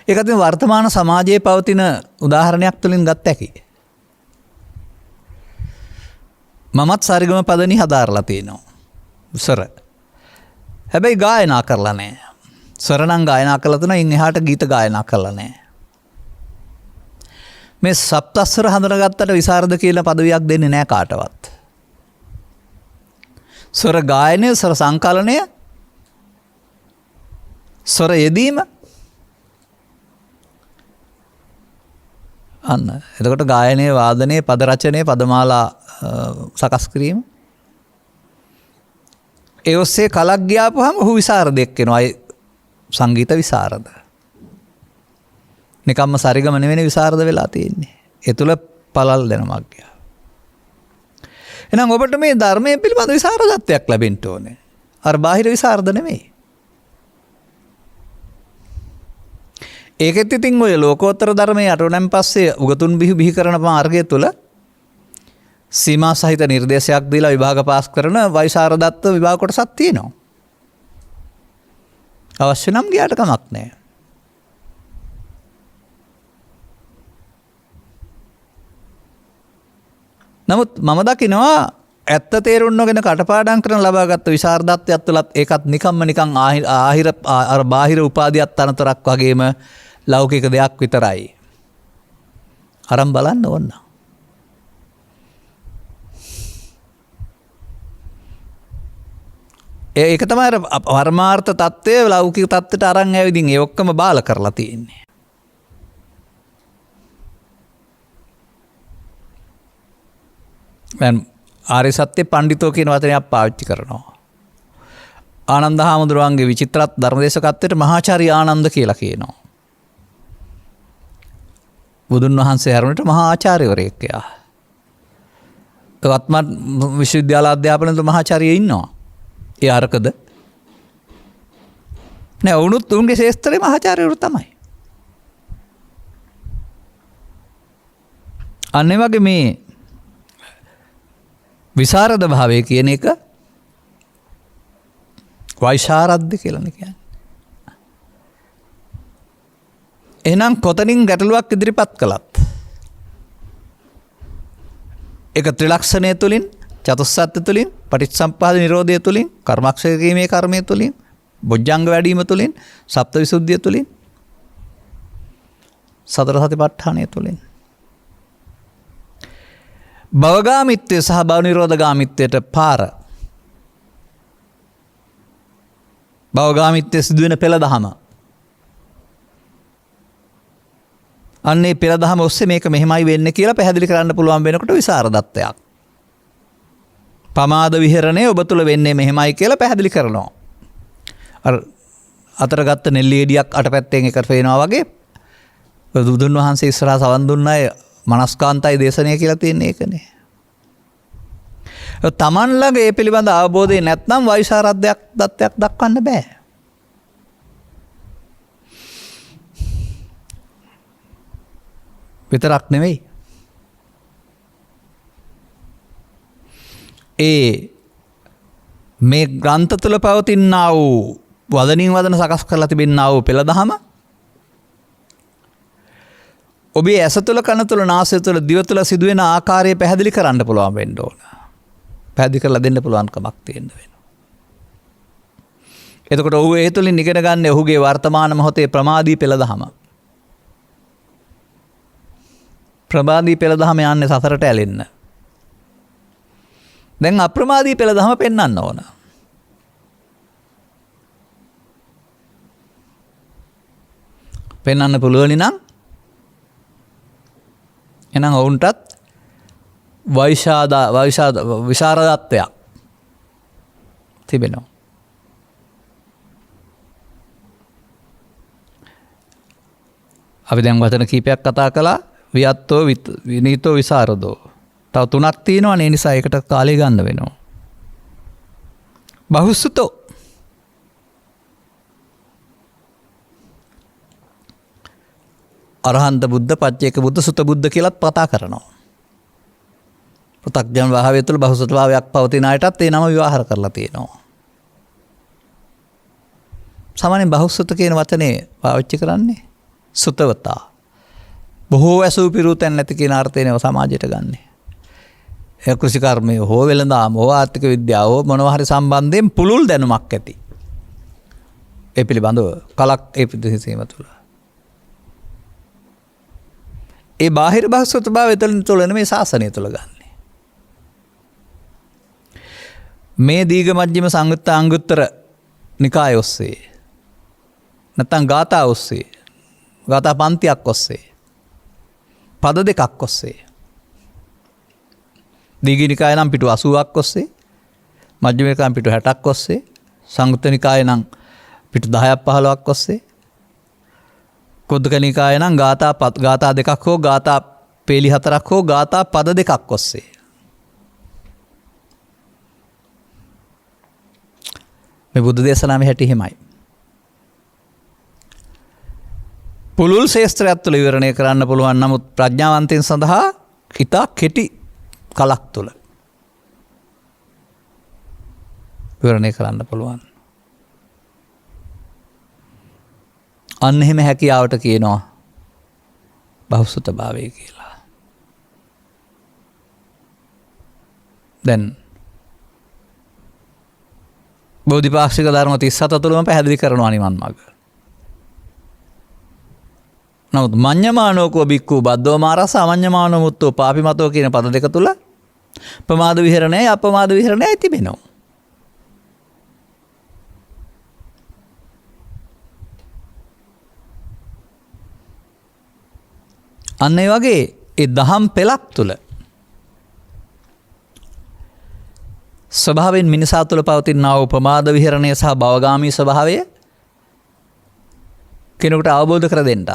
ඒක අතින් වර්තමාන සමාජයේ පවතින උදාහරණයක් තුළින් ගත් හැකි. මමත් සරිගම පදනි හදාරලා තියෙනවා. ස්වර. හැබැයි ගායනා කරලා නැහැ. ස්වර නම් ගායනා කරලා තියෙනවා. ඉන් එහාට ගීත ගායනා කරලා නැහැ. මේ සප්තස්වර හඳුනාගත්තට විසරද කියලා පදවියක් දෙන්නේ නැහැ කාටවත්. ස්වර ගායනය, ස්වර සංකලනය, ස්වර යෙදීම අන්න. එතකොට ගායනයේ, වාදනයේ, පද රචනයේ, පදමාලා සකස් කිරීම. ඒ ඔස්සේ කලක් ගියාපුවාම ඔහු විසරදෙක් වෙනවා. ඒ සංගීත විසරද. නිකම්ම සරිගම නෙවෙයි විසරද වෙලා තියෙන්නේ. ඒ තුල පළල් දෙනමක් ගියා. එහෙනම් ඔබට මේ ධර්මයේ පිළිබඳ විසරදත්වයක් ලැබෙන්න ඕනේ. අර බාහිර විසරද නෙමෙයි. ඒකෙත් ඉතින් ඔය ලෝකෝත්තර ධර්මයේ අටුණන් පස්සේ උගතුන් බිහි කරන මාර්ගය තුල සීමා සහිත නිර්දේශයක් දීලා විභාග පාස් කරන වෛශාරදත්ව විභාග කොටසක් තියෙනවා. අවශ්‍ය නම් ගියාට කමක් නැහැ. නමුත් මම දකිනවා ඇත්ත තේරුම් නොගෙන කටපාඩම් කරන ලබාගත් විශාරදත්වයක් තුළත් ඒකත් නිකම්ම නිකන් අර බාහිර උපාධියක් තනතරක් වගේම ලෞකික දෙයක් විතරයි. අරන් බලන්න ඕන. ඒක තමයි අර පරමාර්ථ தත්ත්වය ලෞකික தත්ත්වයට අරන් ඇවිදින් ඒ ඔක්කොම බාල කරලා තියෙන්නේ. දැන් ආර්ය සත්‍ය පඬිතෝ කියන වචනයක් පාවිච්චි කරනවා. ආනන්ද හාමුදුරුවන්ගේ විචිත්‍රත් ධර්මදේශකත්වයට මහාචාර්ය ආනන්ද කියලා කියනවා. බුදුන් වහන්සේ හැරුණට මහා ආචාර්යවරයෙක් එයා. වත්මන් විශ්වවිද්‍යාල අධ්‍යාපනයේ මහාචාර්යය ඉන්නවා. ඒ අරකද? නෑ වුණුත් උන්ගේ ශේස්ත්‍රයේ මහාචාර්යවරු තමයි. අන්න ඒ වගේ මේ විසරද භාවය කියන එක වෛශාරද්ද කියලානේ කියන්නේ. එහෙනම් කොතනින් ගැටලුවක් ඉදිරිපත් කළත් ඒක ත්‍රිලක්ෂණය තුලින්, චතුස්සත්ත්‍ය තුලින්, පටිච්චසමුප්පාද නිරෝධය තුලින්, කර්මක්ෂය කිරීමේ කර්මය තුලින්, බොජ්ජංග වැඩිම තුලින්, සප්තවිසුද්ධිය තුලින්, සතර සතිපට්ඨානය තුලින් භවගාමිත්වය සහ භව නිරෝධගාමිත්වයට පාර. භවගාමිත්වය සිදුවෙන පෙළ දහම. අන්නේ පෙළ දහම ඔස්සේ මේක මෙහෙමයි වෙන්නේ කියලා පැහැදිලි කරන්න පුළුවන් වෙනකොට විසරදත්වයක්. පමාද විහරණය ඔබ තුල වෙන්නේ මෙහෙමයි කියලා පැහැදිලි කරනවා. අර අතර ගත්ත නෙල්ලියෙඩියක් අටපැත්තෙන් එකට පේනවා වගේ බුදුන් වහන්සේ ඉස්සරහා සවන් දුන්නයි මනස්කාන්තයි දේශනය කියලා තියෙන එකනේ. තමන් ළඟ ඒ පිළිබඳ අවබෝධය නැත්නම් වෛශාරද්දයක් දත්තයක් දක්වන්න බෑ. විතරක් නෙවෙයි. මේ ග්‍රන්ථ තුළ පවතිනා වූ වදනින් වදන සකස් කරලා තිබෙනා වූ පෙළ දහම ඔබේ ඇස තුළ, කන තුළ, නාසය තුළ, දිව තුළ සිදුවෙන ආකාරය පැහැදිලි කරන්න පුළුවන් වෙන්න ඕන. පැහැදිලි කරලා දෙන්න පුළුවන් කමක් තියෙන්න වෙනවා. එතකොට ඔහු ඒ තුළින් ඉගෙන ගන්න ඔහුගේ වර්තමාන මොහොතේ ප්‍රමාදී පෙළ දහම. ප්‍රමාදී පෙළ දහම යන්නේ සසරට ඇලෙන්න. දැන් අප්‍රමාදී පෙළ දහම පෙන්වන්න ඕන. පෙන්වන්න පුළුවන් නම් එහෙනම් ඔවුන්ටත් විශාරදත්වයක් තිබෙනවා. අපි දැන් වචන කීපයක් කතා කළා. වියත්තෝ, විනීතෝ, විසරදෝ. තව තුනක් තියෙනවා. ඒ නිසා ඒකට කාලය ගන්න වෙනවා. බහුසුතෝ. අරහන්ත බුද්ධ, පච්චේක බුද්ධ, සුත බුද්ධ කියලාත් කතා කරනවා. පෘථග්ජන භාවය තුළ බහුසුත භාවයක් පවතින අයටත් ඒ නම විවහාර කරලා තියෙනවා. සාමාන්‍යයෙන් බහුසුත කියන වචනේ පාවිච්චි කරන්නේ සුතවතා. බොහෝ ඇසූ පිරුතැන් නැති කියන අර්ථයනව සමාජයට ගන්නේ. ඒ කෘෂිකර්මය හෝ වෙළඳාම හෝ ආර්ථික විද්‍යාව හෝ මොනවා හරි සම්බන්ධයෙන් පුළුල් දැනුමක් ඇති. ඒ පිළිබඳව කලක් ඒ ප්‍රදේශයේම තුල. ඒ බාහිර බහුසුත භාවය තුළ නෙමෙයි ශාසනය තුළ ගන්න. මේ දීඝ මජ්ක්‍ධිම සංයුත්ත අංගුත්තර නිකාය ඔස්සේ නැත්නම් ගාථා ඔස්සේ ගාථා පන්තියක් ඔස්සේ පද දෙකක් ඔස්සේ දීඝ නිකාය නම් පිටු 80ක් ඔස්සේ මජ්ක්‍ධිම නිකාය පිටු 60ක් ඔස්සේ සංයුත්ත නිකාය නම් පිටු 10ක් 15ක් ඔස්සේ කුද්දක නිකාය නම් ගාථා දෙකක් හෝ ගාථා පේලි 4ක් හෝ ගාථා පද දෙකක් ඔස්සේ මේ බුද්ධ දේශනාවේ හැටි හිමයි. පුළුල් ශේස්ත්‍රයක් තුළ විවරණය කරන්න පුළුවන් නමුත් ප්‍රඥාවන්තයන් සඳහා ඉතා කෙටි කලක් තුළ විවරණය කරන්න පුළුවන්. අන්න එහෙම හැකියාවට කියනවා බහුසුත භාවය කියලා. දැන් බෝධිපාක්ෂික ධර්ම 37 තුළම පැහැදිලි කරනවා නිවන් මඟ. නමුත් මඤ්ඤමානෝකෝ බික්ඛු බද්දෝ මාරස අමඤ්ඤමානෝ මුත්තෝ පාපිමතෝ කියන පද දෙක තුල ප්‍රමාද විහරණයයි අපමාද විහරණයයි තිබෙනවා. අන්න ඒ වගේ ඒ දහම් පෙළක් තුල ස්වභාවයෙන් මිනිසා තුළ පවතිනා වූ ප්‍රමාද විහරණය සහ භවගාමී ස්වභාවය කෙනෙකුට අවබෝධ කර දෙන්නත්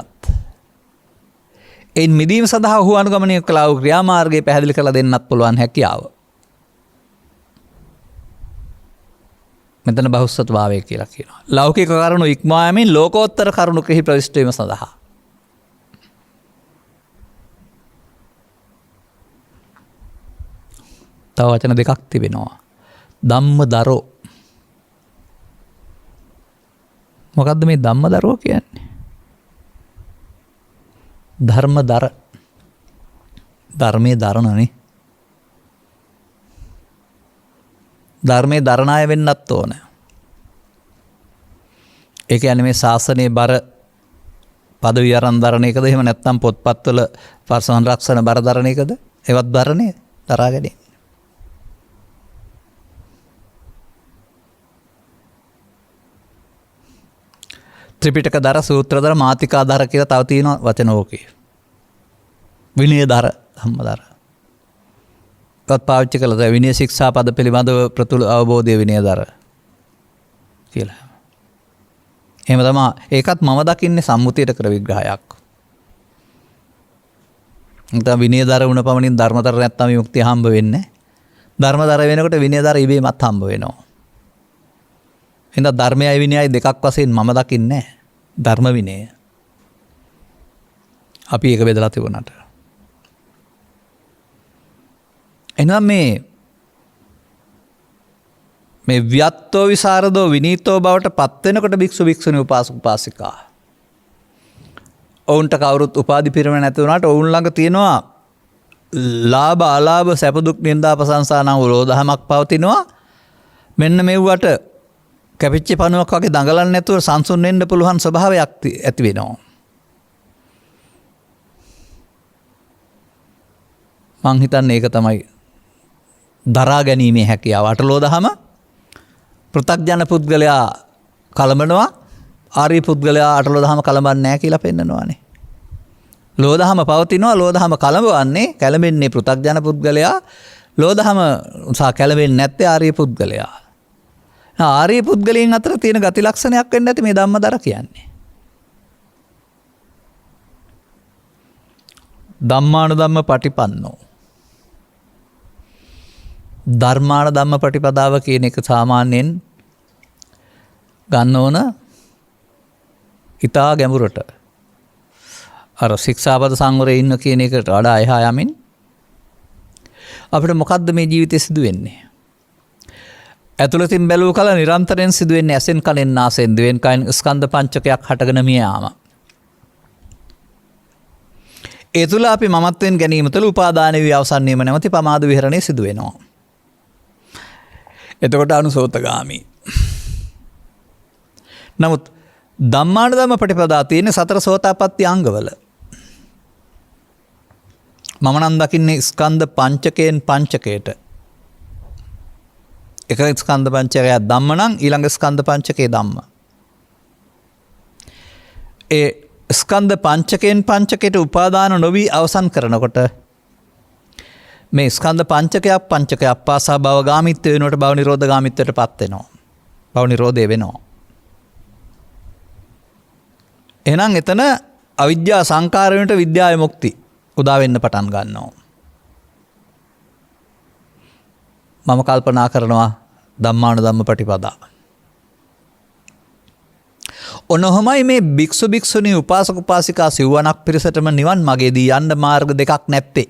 එයින් මිදීම සඳහා ඔහු අනුගමනය කළා වූ ක්‍රියාමාර්ගය පැහැදිලි කරලා දෙන්නත් පුළුවන් හැකියාව. මෙතන බහුසුත භාවය කියලා කියනවා. ලෞකික කරුණු ඉක්මවා යමින් ලෝකෝත්තර කරුණු කෙහි ප්‍රවිෂ්ඨ වීම සඳහා. තව වචන දෙකක් තිබෙනවා. ධම්මදරෝ. මොකද්ද මේ ධම්මදරෝ කියන්නේ? ධර්මදර. ධර්මයේ දරණනේ. ධර්මයේ දරණ අය වෙන්නත් ඕන. ඒ කියන්නේ මේ ශාසනයේ බර පදවි අරන් දරණ එකද එහෙම නැත්නම් පොත්පත්වල සංරක්ෂණ බර දරණ එකද? ඒවත් දරණේ දරාගෙන. ත්‍රිපිටක දර, සූත්‍ර දර, මාතිකා දර කියලා තව තියෙනවා වචන ඕකේ. විනය දර, ධම්ම දර. ඒවත් පාවිච්චි කළා තමයි විනය ශික්ෂා පද පිළිබඳව ප්‍රතුල අවබෝධය විනය දර කියලා. එහෙම තමයි ඒකත් මම දකින්නේ සම්මුතියට කර විග්‍රහයක්. නැත්නම් විනය දර වුණ පමණින් ධර්මතර නැත්නම් විමුක්තිය හම්බ වෙන්නේ. ධර්මදර වෙනකොට විනය දර ඉබේමත් හම්බ වෙනවා. එහෙනම් ධර්මයයි විනයයි දෙකක් වශයෙන් මම දකින්නේ ධර්ම විනය. අපි ඒක බෙදලා තිබුණාට. එහෙනම් මේ ව්‍යත්තෝ විසරදෝ විනීතෝ බවට පත් වෙනකොට භික්ෂු භික්ෂුණී උපාසක උපාසිකා. ඔවුන්ට කවුරුත් උපාධි පිරම නැති වුණාට ඔවුන් ළඟ තියෙනවා ලාභ අලාභ සැප දුක් නිന്ദා ප්‍රශංසා නම් වරෝධහමක් පවතිනවා. මෙන්න මෙව්වට කැපිච්ච පණුවක් වගේ දඟලන්නේ නැතුව සංසුන් වෙන්න පුළුවන් ස්වභාවයක් ඇති වෙනවා. මං හිතන්නේ ඒක තමයි දරා ගැනීමේ හැකියාව. අටලෝ දහම පෘථග්ජන පුද්ගලයා කලඹනවා, ආර්ය පුද්ගලයා අටලෝ දහම කලඹන්නේ නැහැ කියලා පෙන්නනවානේ. ලෝ දහම පවතිනවා, ලෝ දහම කලඹවන්නේ, කැළඹෙන්නේ පෘථග්ජන පුද්ගලයා, ලෝ දහම උසා කැළඹෙන්නේ නැත්තේ ආර්ය පුද්ගලයා. ආර්ය පුද්ගලයන් අතර තියෙන ගති ලක්ෂණයක් වෙන්න ඇති මේ ධම්මදර කියන්නේ. ධම්මානුධම්ම පටිපන්නෝ. ධර්මානුධම්ම පටිපදාව කියන එක සාමාන්‍යයෙන් ගන්න ඕන ඉතා ගැඹුරට. අර ශික්ෂාපද සංවරයේ ඉන්න කියන එකට වඩා එහා යමින් අපිට මොකද්ද මේ ජීවිතේ සිදු වෙන්නේ? ඇතුළතින් බැලුව කල නිරන්තරයෙන් සිදු වෙන්නේ ඇසෙන් කනෙන් නාසයෙන් දිවෙන් කයින් ස්කන්ධ පංචකයක් හටගෙන මිය යාම. ඒ තුල අපි මමත්වෙන් ගැනීම තුළ උපාදාන වී අවසන් වීම නැමැති පමාද විහරණය සිදු වෙනවා. එතකොට අනුසෝතගාමි. නමුත් ධම්මානුධම්ම පටිපදා තියෙන සතර සෝතාපට්ටි අංගවල. මම නම් දකින්නේ ස්කන්ධ පංචකයෙන් පංචකයට. එක ස්කන්ධ පංචකයක් ධම්ම නම් ඊළඟ ස්කන්ධ පංචකේ ධම්ම. ඒ ස්කන්ධ පංචකයෙන් පංචකයට උපාදාන නොවි අවසන් කරනකොට මේ ස්කන්ධ පංචකයක් පාසා භවගාමීත්වය වෙනකොට භව නිරෝධගාමීත්වයට පත් වෙනවා. භව නිරෝධය වෙනවා. එහෙනම් එතන අවිද්‍යා සංකාර වෙනට විද්‍යා විමුක්ති උදා වෙන්න පටන් ගන්නවා. මම කල්පනා කරනවා ධම්මානුධම්ම පටිපදා. ඔනොහොමයි මේ භික්ෂු භික්ෂුණී උපාසක උපාසිකා සිව්වනක් පිරිසටම නිවන් මාර්ගයේදී යන්න මාර්ග දෙකක් නැත්තේ.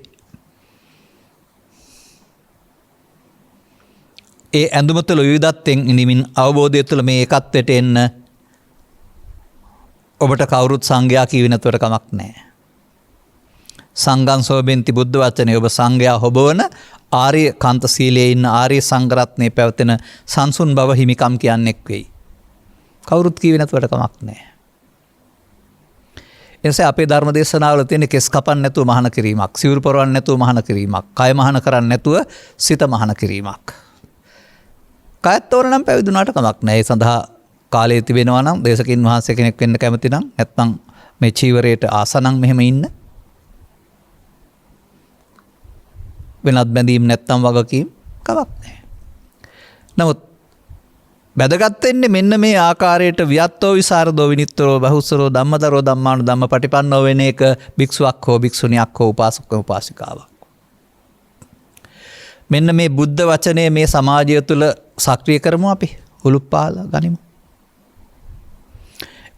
ඒ ඇඳුම තුළ විවිධත්වයෙන් ඉඳමින් අවබෝධය තුළ මේ එකත්වයට එන්න ඔබට කවුරුත් සංඝයා කීවේ නැතුවට කමක් නැහැ. සංඝං සෝබෙන්ති බුද්ධ වචනේ ඔබ සංඝයා හොබවන ආර්ය කාන්ත සීලයේ ඉන්න ආර්ය සංඝරත්නයේ පැවතෙන සංසුන් බව හිමිකම් කියන්නේක් වෙයි. කවුරුත් කීවේ නැතුවට කමක් නැහැ. එනිසා අපේ ධර්ම දේශනාවල තියෙන කෙස් කපන්න නැතුව මහාන කිරීමක්, සිවුරු පොරවන්න නැතුව මහාන කිරීමක්, කය මහාන කරන්න නැතුව සිත මහාන කිරීමක්. කයත් තෝරනම් පැවිදුණාට කමක් නැහැ. ඒ සඳහා කාලය තිබෙනවා නම් දේශකින් වහන්සේ කෙනෙක් වෙන්න කැමති නම් නැත්නම් මේ චීවරයට ආසනම් මෙහෙම ඉන්න. වෙනත් බැඳීම් නැත්නම් වගකීම් කමක් නැහැ. නමුත් වැදගත් වෙන්නේ මෙන්න මේ ආකාරයට වියත්තෝ විසරදෝ විනිත්තරෝ බහුසරෝ ධම්මතරෝ ධම්මානුධම්ම පටිපන්නෝ වෙන එක භික්ෂුවක් හෝ භික්ෂුණියක් හෝ උපාසක උපාසිකාවක්. මෙන්න මේ බුද්ධ වචනේ මේ සමාජය තුළ සක්‍රිය කරමු අපි උලුප්පාලා ගනිමු.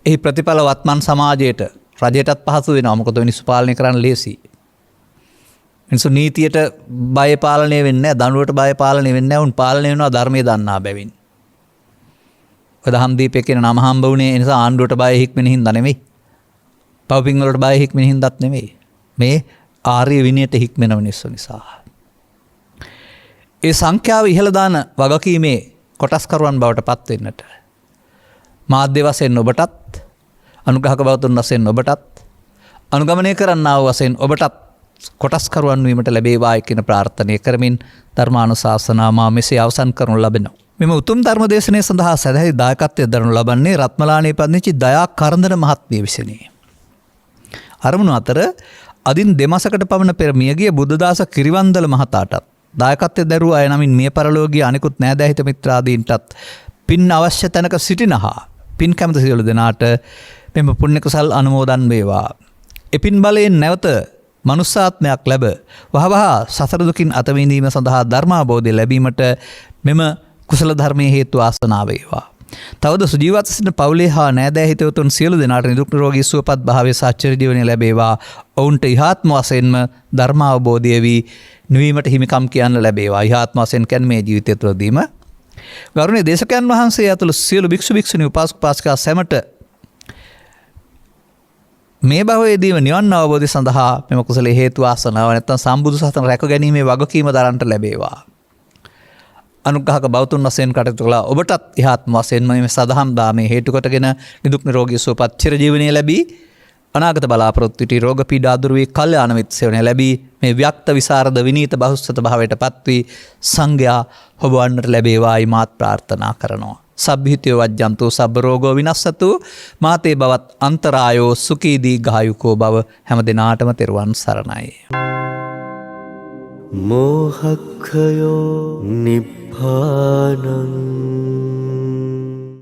එහි ප්‍රතිඵල වත්මන් සමාජයට රජයටත් පහසු වෙනවා. මොකද මිනිස්සු පාලනය කරන්න ලේසි. මිනිස්සු නීතියට බය පාලනය වෙන්නේ නැහැ, දඬුවට බය පාලනය වෙන්නේ නැහැ. උන් පාලනය වෙනවා ධර්මයේ දන්නා බැවින්. ඔය දහම් දීපේ කියන නම හම්බ වුණේ ඒ නිසා ආණ්ඩුවට බය හික්මෙන හින්දා නෙමෙයි. පව්පින් වලට බය හික්මෙන හින්දාත් නෙමෙයි. මේ ආර්ය විනයට හික්මෙන මිනිස්සු නිසා. ඒ සංඛ්‍යාව ඉහළ දාන වගකීමේ කොටස්කරුවන් බවට පත් වෙන්නට මාධ්‍ය වශයෙන් ඔබටත් අනුග්‍රහක බවතුන් වශයෙන් ඔබටත් අනුගමනය කරන්නා වූ වශයෙන් ඔබටත් කොටස්කරුවන් වීමට ලැබේවායි කියන ප්‍රාර්ථනාව කරමින් ධර්මානුශාසනාව මා මෙසේ අවසන් කරනු ලබනවා. මෙම උතුම් ධර්ම දේශනාව සඳහා සදැයි දායකත්වයෙන් දරනු ලබන්නේ රත්මලානේ පදිංචි දයා කරන්දන මහත්මිය විසිනි. අරමුණු අතර අදින් දෙමාසකට පමණ පෙර මියගිය බුද්ධදාස කිරිවන්දල මහතාටත් දායකත්වයෙන් දරුව අය නමින් මිය පරලෝකීය අනිකුත් නෑදෑහිත මිත්‍රාදීන්ටත් පින් අවශ්‍ය තැනක සිටිනහා පින් කැමති සියලු දෙනාට මෙම පුණ්‍ය කුසල් අනුමෝදන් වේවා. එපින් බලයෙන් නැවත මනුස්සාත්මයක් ලැබ වහවහ සසර දුකින් අත මිදීම සඳහා ධර්මාබෝධය ලැබීමට මෙම කුසල ධර්මයේ හේතු ආසනාව වේවා. තවද සුජීවත්ව සිටින පවුලේ හා නෑදෑ හිතවතුන් සියලු දෙනාට නිදුක් නිරෝගී සුවපත් භාවයේ සාචර ජීවනය ලැබේවා. ඔවුන්ට ඉහාත්ම වශයෙන්ම ධර්මාවබෝධය වී නිවීමට හිමිකම් කියන්න ලැබේවා. ඉහාත්ම වශයෙන් කියන්නේ මේ ජීවිතය තුළදීම ගෞරවනීය දේශකයන් වහන්සේ ඇතුළු සියලු භික්ෂු භික්ෂුණී උපාසක උපාසිකා සැමට මේ භවයේදීම නිවන් අවබෝධය සඳහා මෙම කුසලයේ හේතු ආසනාව නැත්නම් සම්බුදු සසුන රැක ගැනීමේ වගකීම දරන්නට ලැබේවා. අනුග්‍රහක බෞතුන් වශයෙන් කටයුතු කළා ඔබටත් ඉහාත්ම වශයෙන් මේ සදහම් දාමේ හේතු කොටගෙන නිදුක් නිරෝගී සුවපත් චිර ජීවනයේ ලැබී අනාගත බලාපොරොත්තු සිටි රෝග පීඩා දුරු වී කල්යාණ මිත්‍ර සේවනය ලැබී මේ ව්‍යක්ත විසරද විනීත බහුසුත භාවයට පත් වී සංඝයා හොබවන්නට ලැබේවායි මාත් ප්‍රාර්ථනා කරනවා. සබ්බිහිතෝ වජ්ජන්තු සබ්බ රෝගෝ විනස්සතු මාතේ බවත් අන්තරායෝ සුඛී දීඝායුකෝ බව හැම දිනාටම තෙරුවන් සරණයි. මෝහක්ඛයෝ නිබ්බානං